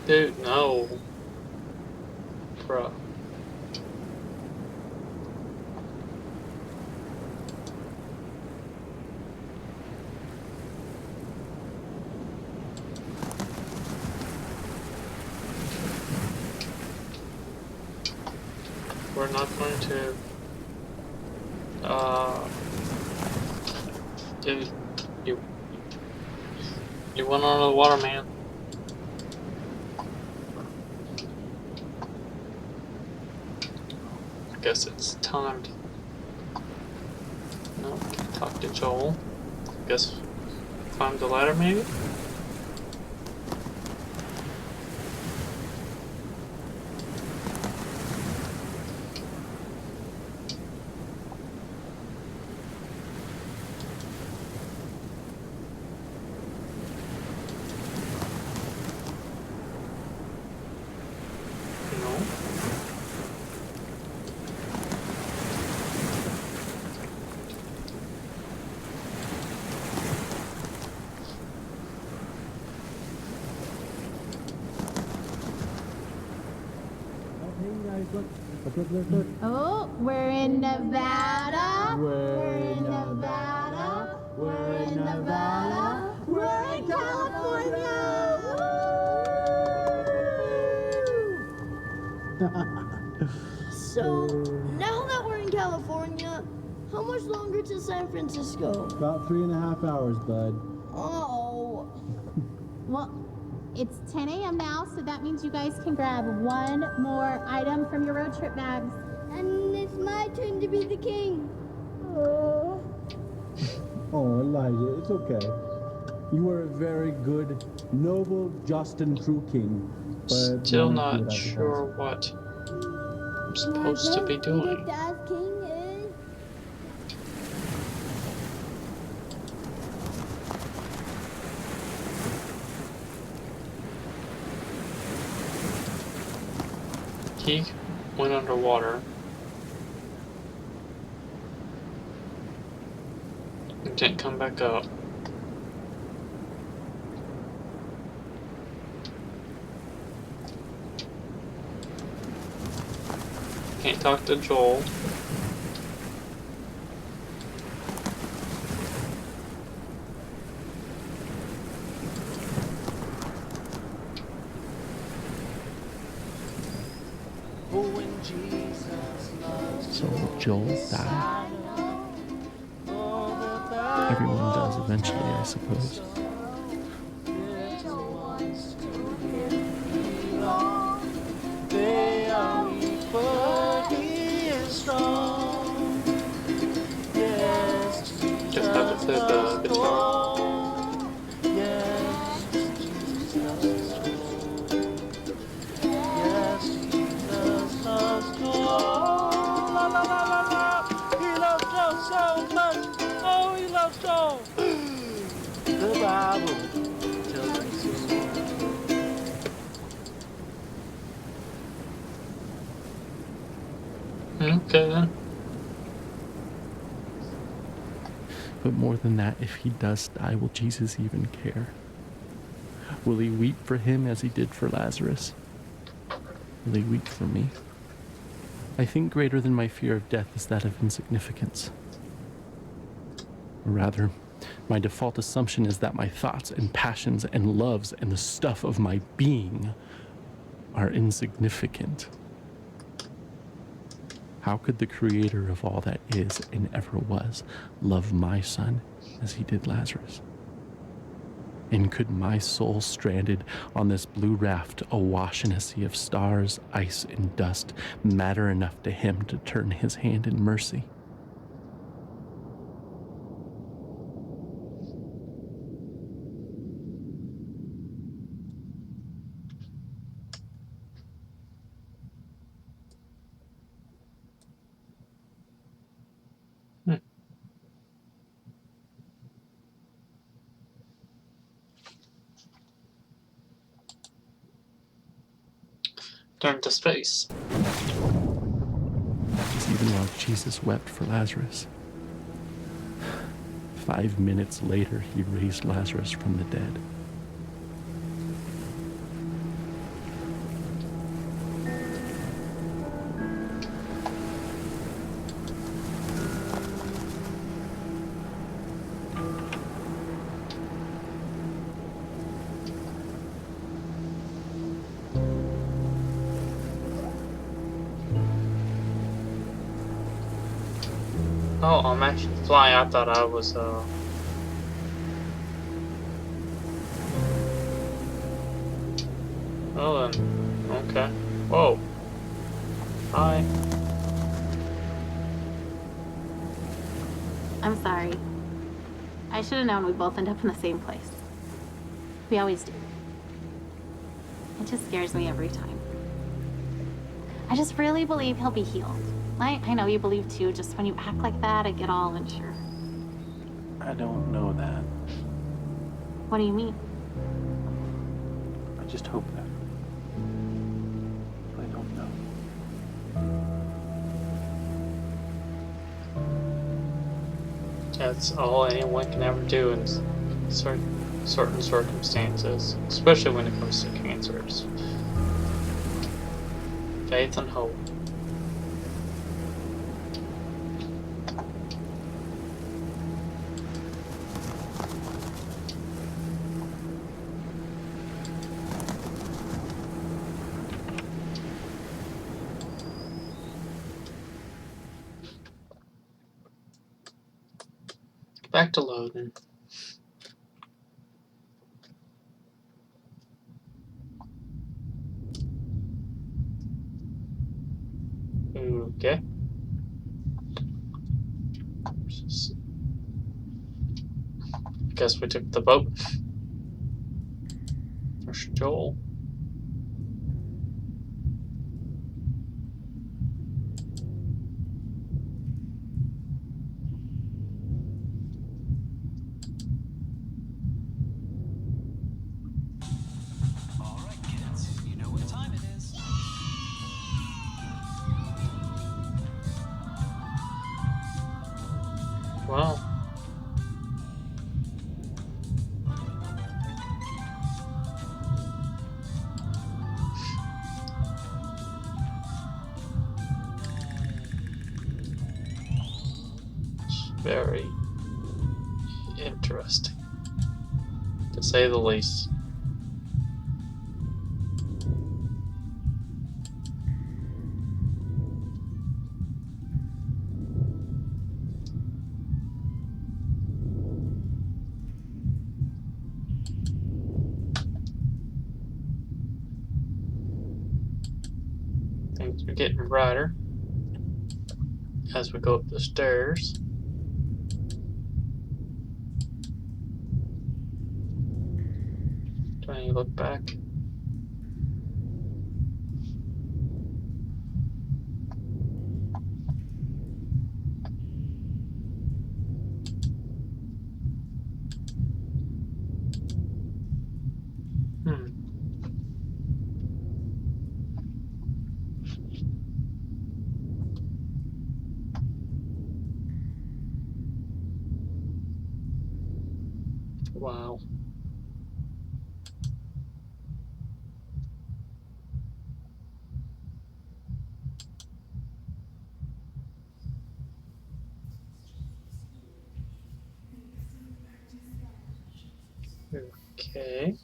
Speaker 1: Dude, no. Bruh. We're not going to dude, you went under the water, man. I guess it's time to talk to Joel. Guess climb the ladder maybe?
Speaker 3: Look.
Speaker 8: Oh, we're in Nevada.
Speaker 3: We're in Nevada. We're in Nevada.
Speaker 8: We're in California.
Speaker 16: So, now that we're in California, how much longer to San Francisco?
Speaker 3: About 3.5 hours, bud.
Speaker 16: Oh.
Speaker 8: Well, it's 10 a.m. now, so that means you guys can grab one more item from your road trip bags.
Speaker 4: And it's my turn to be the king.
Speaker 3: Oh, Elijah, it's okay. You were a very good, noble, just, and true king. But
Speaker 1: still not sure what I'm supposed to be doing.
Speaker 4: My first edict as king is
Speaker 1: He went underwater and didn't come back up. Can't talk to Joel.
Speaker 6: So will Joel die? Everyone does eventually, I suppose.
Speaker 1: Just have to play the guitar. Okay then.
Speaker 6: But more than that, if he does die, will Jesus even care? Will he weep for him as he did for Lazarus? Will he weep for me? I think greater than my fear of death is that of insignificance. Or rather, my default assumption is that my thoughts and passions and loves and the stuff of my being are insignificant. How could the creator of all that is and ever was love my son as he did Lazarus? And could my soul stranded on this blue raft awash in a sea of stars, ice, and dust matter enough to him to turn his hand in mercy?
Speaker 1: Turn to space.
Speaker 6: Even while Jesus wept for Lazarus. 5 minutes later, he raised Lazarus from the dead.
Speaker 1: Oh, I'm actually flying. I thought I was, Oh, then. Okay. Whoa. Hi.
Speaker 7: I'm sorry. I should have known we'd both end up in the same place. We always do. It just scares me every time. I just really believe he'll be healed. I know you believe too, just when you act like that, I get all unsure.
Speaker 6: I don't know that.
Speaker 7: What do you mean?
Speaker 6: I just hope that. I don't know.
Speaker 1: That's all anyone can ever do in certain circumstances, especially when it comes to cancer. It's faith and hope. Back to loading. Okay. Guess we took the boat. There's Joel. Wow. It's very interesting, to say the least. Things are getting brighter as we go up the stairs. Do I look back? Wow. Okay.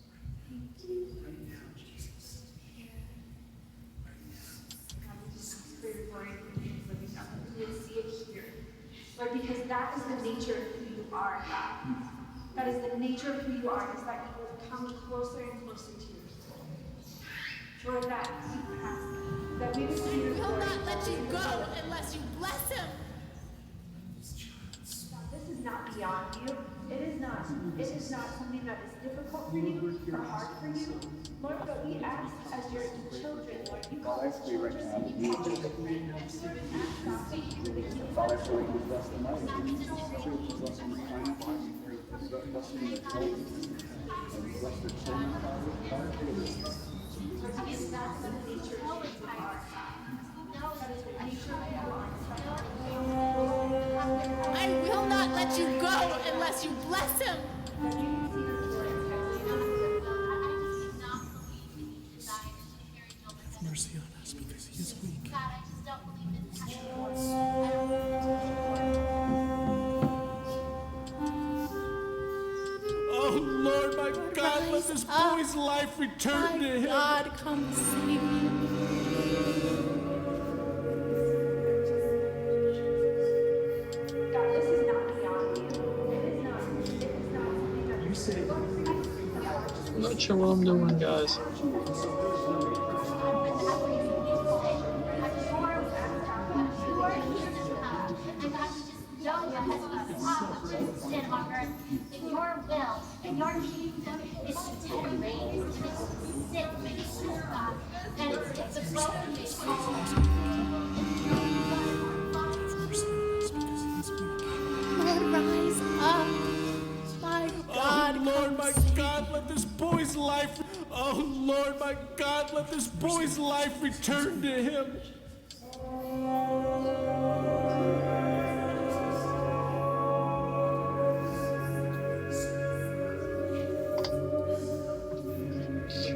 Speaker 11: Lord, because that is the nature of who you are, God. That is the nature of who you are, is that you will come closer and closer to your soul. Lord, that we ask that we would see your
Speaker 10: He'll not let you go unless you bless him.
Speaker 11: God, this is not beyond you. It is not something that is difficult for you or hard for you. Lord, but we ask as your children, Lord, you call us children. You call us friends. Lord, and ask God that you would keep
Speaker 13: Father, for you bless the mighty, bless them with kindness, bless them with hope, and bless their children, Father,
Speaker 11: because that's the nature of who you are. That is the nature of who you are.
Speaker 10: I will not let you go unless you bless him.
Speaker 17: Have mercy on us because he is weak. Oh Lord, my God, let this boy's life return to him.
Speaker 10: God, come save him.
Speaker 11: God, this is not beyond you. It is not something that you say.
Speaker 1: I'm not sure what I'm doing, guys.
Speaker 22: Your will and your kingdom is to take raised, it's sick, God, and it's a broken
Speaker 10: Lord, rise up. My God,
Speaker 17: oh Lord, my God, let this boy's life. Oh Lord, my God, let this boy's life return to him.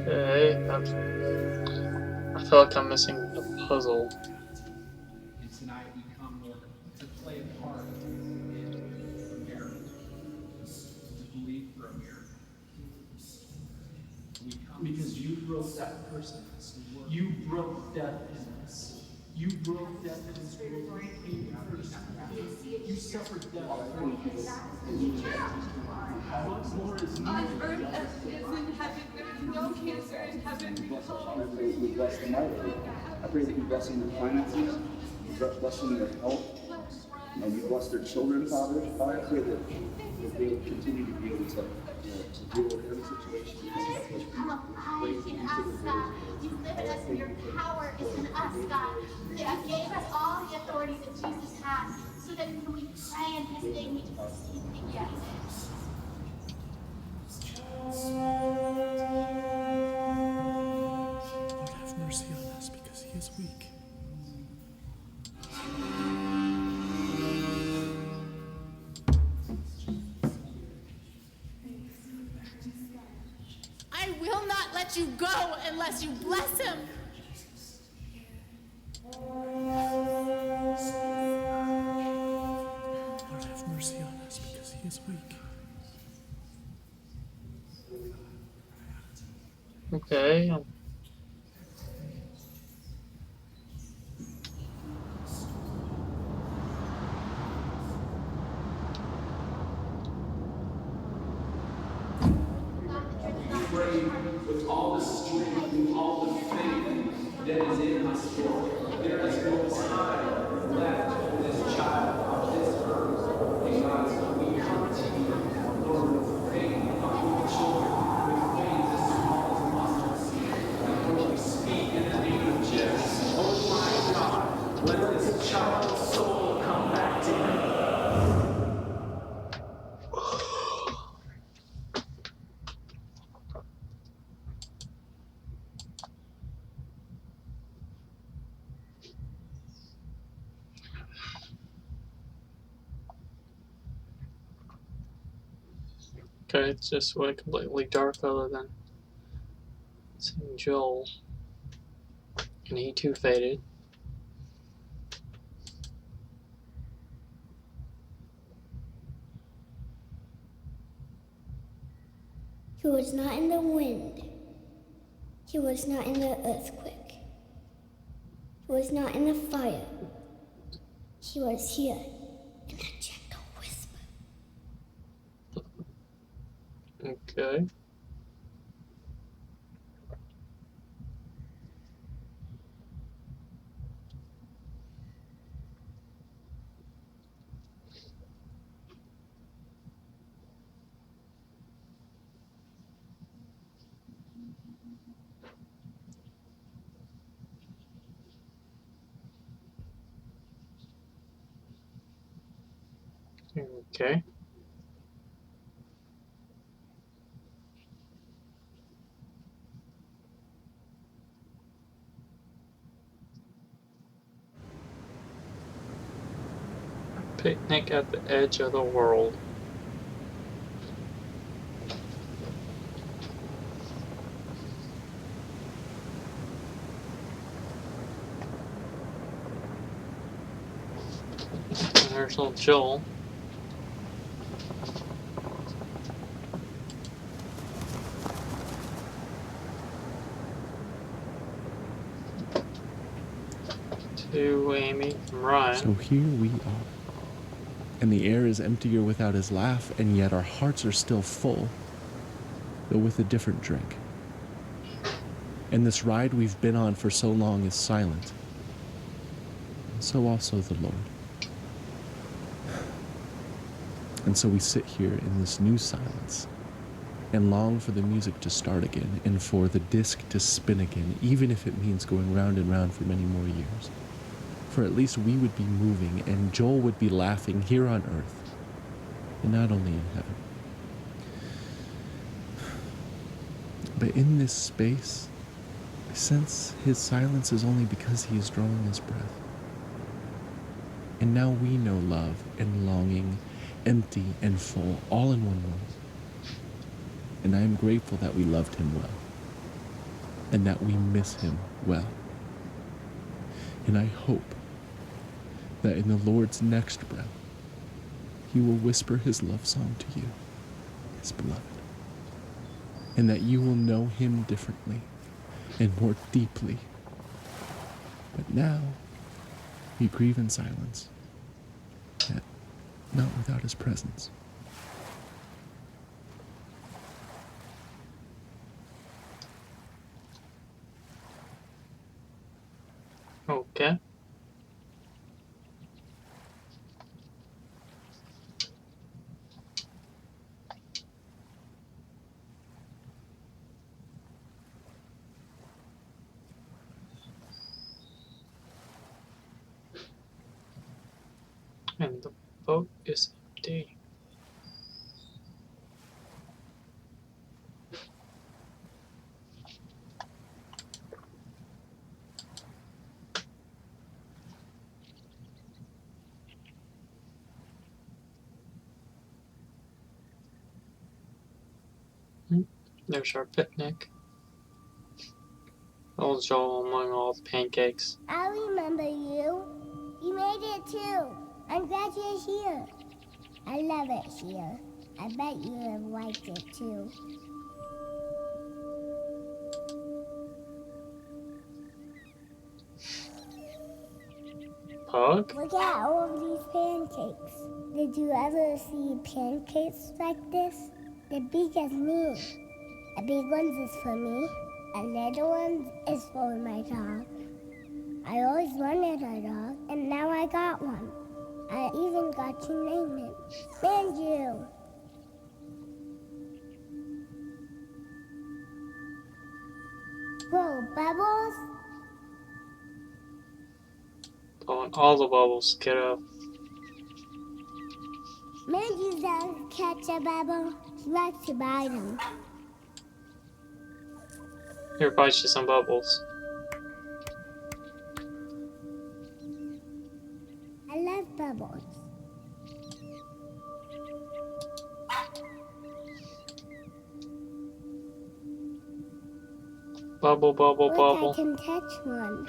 Speaker 1: Okay, I feel like I'm missing a puzzle.
Speaker 23: And tonight we come, Lord, to play a part in a miracle, to believe for a miracle. We come because you broke that person. You broke death in us. You broke death in this world. You suffered death for us. What more is needed?
Speaker 11: On earth as it is in heaven, there is no cancer in heaven.
Speaker 13: I pray that you bless the mighty. I pray that you bless them their finances, bless them their health, and you bless their children, Father. Father, I pray that they will continue to be able to deal with every situation.
Speaker 22: You come alive in us, God. You live in us and your power is in us, God. You gave us all the authority that Jesus has so that when we pray in his name, we can receive the yes.
Speaker 17: Lord, have mercy on us because he is weak.
Speaker 10: I will not let you go unless you bless him.
Speaker 17: Lord, have mercy on us because he is weak.
Speaker 1: Okay.
Speaker 23: the strength and all the faith that is in us, Lord. There is no time left for this child on this earth. And God, so we come to you, Lord, with faith on your children, with faith as small as mustard seed. And Lord, we speak in the name of Jesus. Oh my God, let this child's soul come back to him.
Speaker 1: Okay, it's just went completely dark other than seeing Joel. And he too faded.
Speaker 4: He was not in the wind. He was not in the earthquake. He was not in the fire. He was here in a gentle whisper.
Speaker 1: Okay. Okay. Picnic at the edge of the world. And there's little Joel. To Amy from Ryan.
Speaker 5: So here we are. And the air is emptier without his laugh, and yet our hearts are still full, though with a different drink. And this ride we've been on for so long is silent. And so also the Lord. And so we sit here in this new silence and long for the music to start again and for the disc to spin again, even if it means going round and round for many more years. For at least we would be moving and Joel would be laughing here on earth and not only in heaven. But in this space, I sense his silence is only because he is drawing his breath. And now we know love and longing, empty and full, all in one moment. And I am grateful that we loved him well, and that we miss him well. And I hope that in the Lord's next breath, he will whisper his love song to you, his beloved, and that you will know him differently and more deeply. But now, we grieve in silence, yet not without his presence.
Speaker 1: Okay. And the boat is empty. There's our picnic. Old Joel among all the pancakes.
Speaker 4: I remember you. You made it too. I'm glad you're here. I love it here. I bet you have liked it too.
Speaker 1: Pug?
Speaker 4: Look at all of these pancakes. Did you ever see pancakes like this? They're big as me. A big one is for me, A little one is for my dog. I always wanted a dog, and now I got one. I even got to name it Manju. Whoa, Bubbles?
Speaker 1: Blowing all the bubbles, kiddo.
Speaker 4: Manju doesn't catch a bubble. She likes to bite them.
Speaker 1: Here, bite you some bubbles.
Speaker 4: I love bubbles.
Speaker 1: Bubble, bubble,
Speaker 4: Look,
Speaker 1: bubble.
Speaker 4: I can catch one.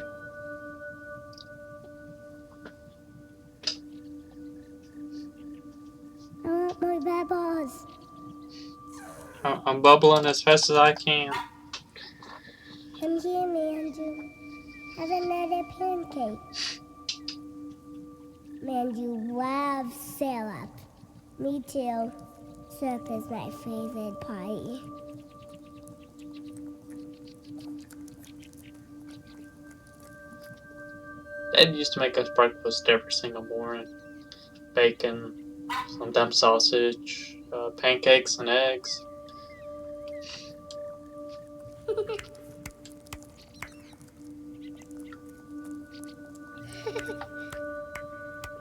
Speaker 4: I want more bubbles.
Speaker 1: I'm bubbling as fast as I can.
Speaker 4: Come here, Manju. Have another pancake. Manju loves syrup. Me too. Syrup is my favorite pie.
Speaker 1: Dad used to make us breakfast every single morning. Bacon, sometimes sausage, pancakes and eggs.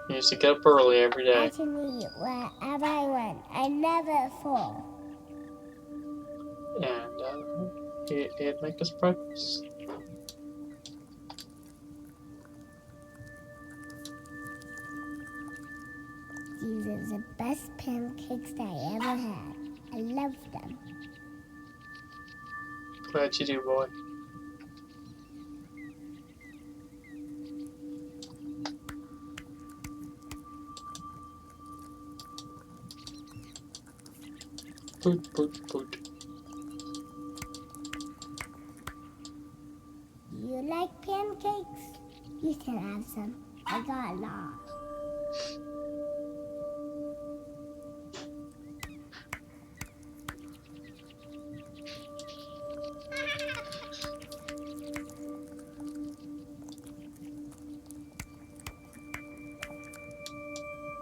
Speaker 1: He used to get up early every
Speaker 4: I
Speaker 1: day.
Speaker 4: can eat whatever I want. I never fall.
Speaker 1: And he'd make us breakfast.
Speaker 4: These are the best pancakes I ever had. I love them.
Speaker 1: Glad you do, boy. Boot, boot, boot.
Speaker 4: You like pancakes? You can have some. I got a lot.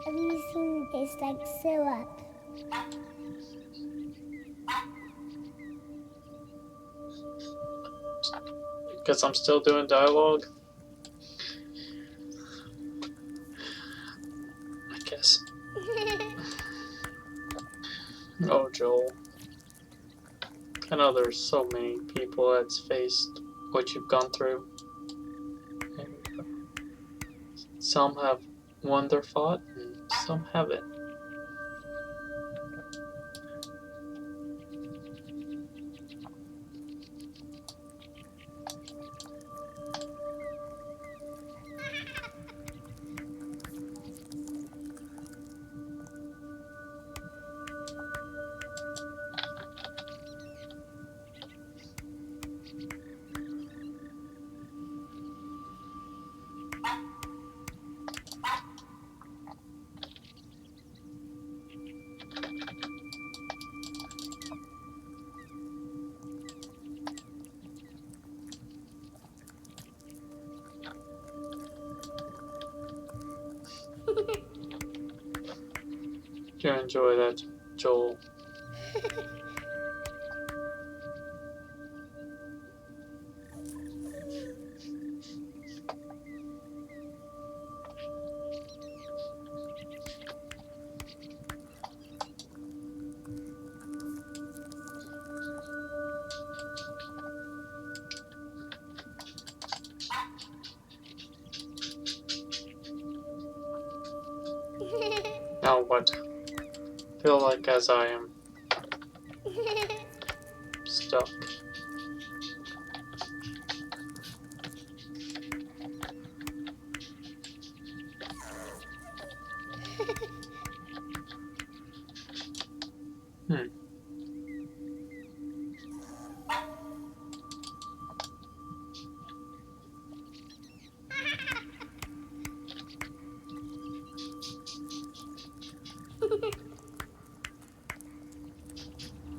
Speaker 4: Everything tastes like syrup.
Speaker 1: Because I'm still doing dialogue. I guess. Oh, Joel. I know there's so many people that's faced what you've gone through. And some have won their fight, and some haven't. You enjoy that, Joel. Now what? Feel like as I am stuck.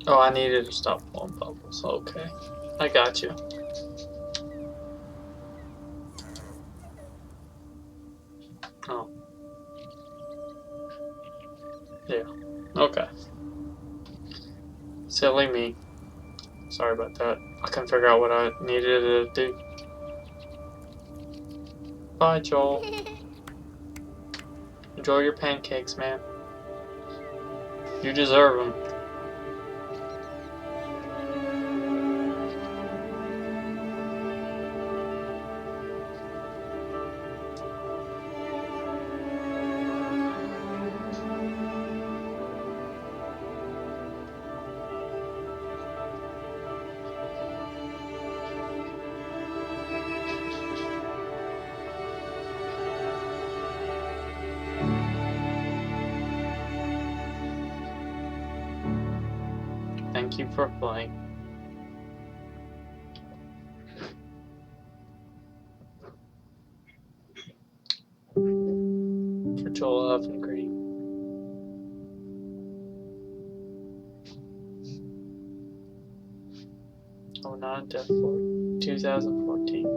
Speaker 1: Oh, I needed to stop blowing bubbles. Okay. I got you. Oh. Yeah. Okay. Silly me. Sorry about that. I couldn't figure out what I needed to do. Bye, Joel. Enjoy your pancakes, man. You deserve them. Thank you for playing. For Joel F. and Green. Oh, 09 to 2014.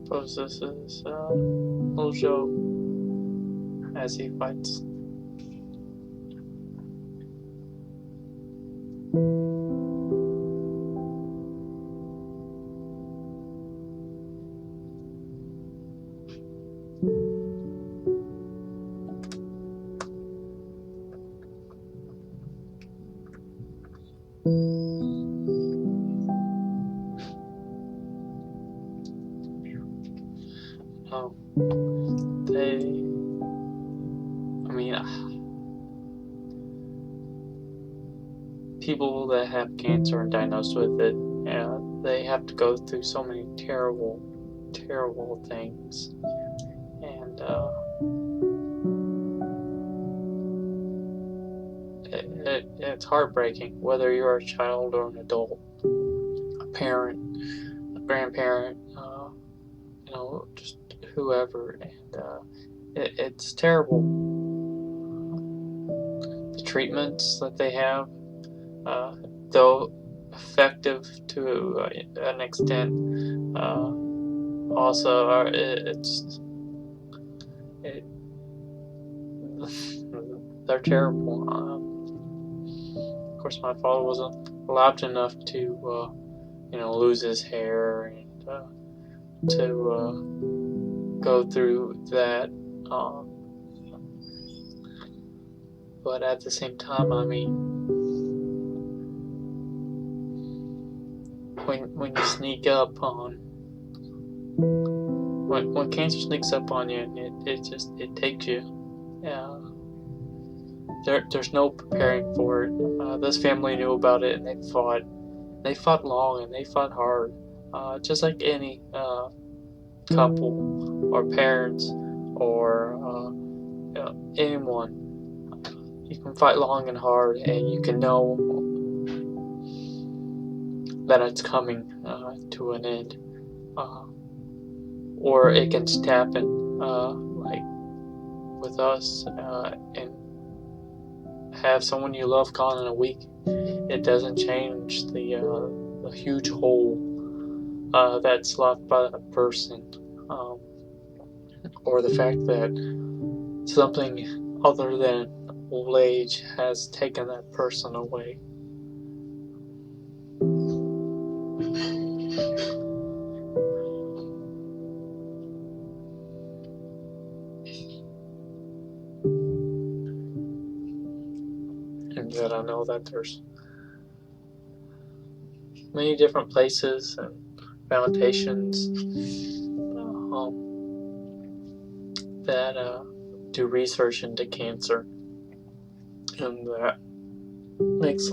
Speaker 1: Suppose this is little Joe as he fights. People that have cancer and diagnosed with it, they have to go through so many terrible, terrible things, and it's heartbreaking. Whether you're a child or an adult, a parent, a grandparent, just whoever, and it's terrible. The treatments that they have. Though effective to an extent, also they're terrible. Of course, my father wasn't allowed enough to lose his hair and to go through that. But at the same time, I mean, when you sneak up on, when cancer sneaks up on you, it takes you. There's no preparing for it. This family knew about it, and they fought long and they fought hard, just like any couple or parents or anyone. You can fight long and hard, and you can know that it's coming to an end, or it can just happen, like with us, and have someone you love gone in a week. It doesn't change the huge hole that's left by that person, or the fact that something other than old age has taken that person away. And that I know that there's many different places and foundations that do research into cancer, and that makes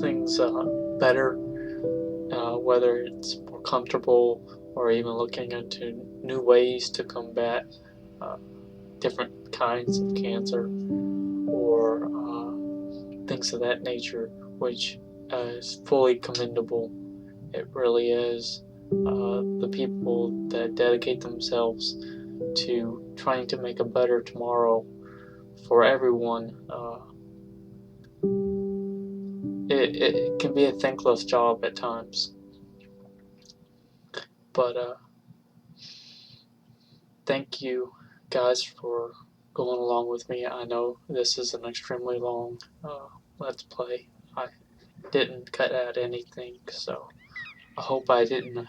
Speaker 1: things better, whether it's more comfortable or even looking into new ways to combat different kinds of cancer, or things of that nature, which is fully commendable. It really is. The people that dedicate themselves to trying to make a better tomorrow for everyone, it can be a thankless job at times. But thank you guys for going along with me. I know this is an extremely long Let's Play. I didn't cut out anything, so I hope I didn't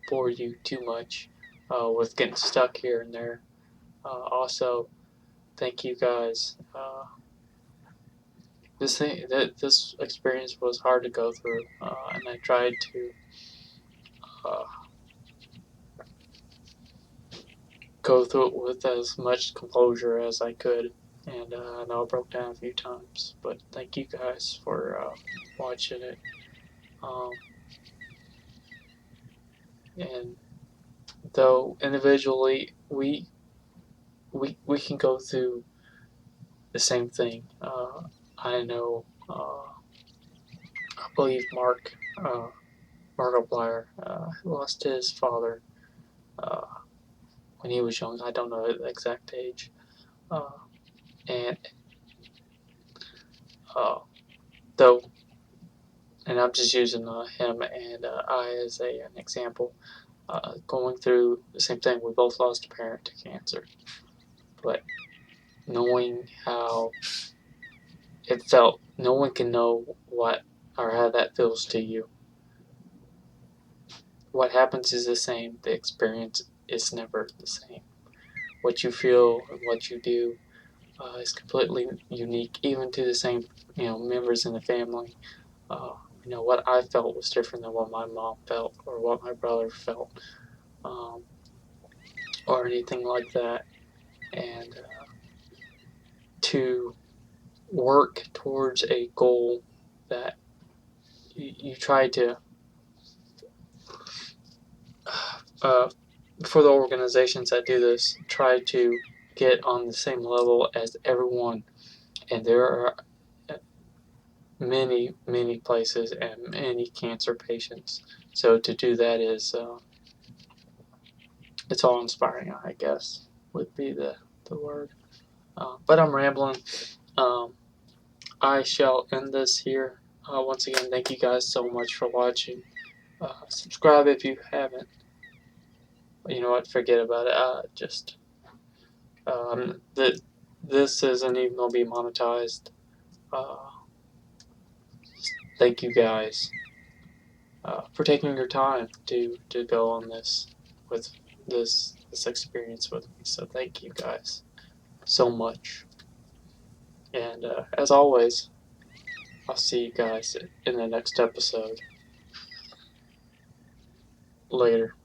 Speaker 1: bore you too much with getting stuck here and there. Also, thank you guys. This experience was hard to go through, and I tried to go through it with as much composure as I could, and I know I broke down a few times, but thank you guys for watching it. And though individually we can go through the same thing. I know, I believe Markiplier lost his father when he was young. I don't know the exact age. And though, and I'm just using him and I as an example, going through the same thing. We both lost a parent to cancer, but knowing how it felt, no one can know what or how that feels to you. What happens is the same. The experience is never the same. What you feel and what you do is completely unique, even to the same members in the family. What I felt was different than what my mom felt or what my brother felt, or anything like that. And to work towards a goal that you try to, for the organizations that do this, try to get on the same level as everyone. And there are many, many places and many cancer patients. So to do that is, it's all inspiring, I guess, would be the word. But I'm rambling. I shall end this here. Once again, thank you guys so much for watching. Subscribe if you haven't. You know what? Forget about it. This isn't even gonna be monetized. Thank you guys for taking your time to go on this with this experience with me. So thank you guys so much. And as always, I'll see you guys in the next episode. Later.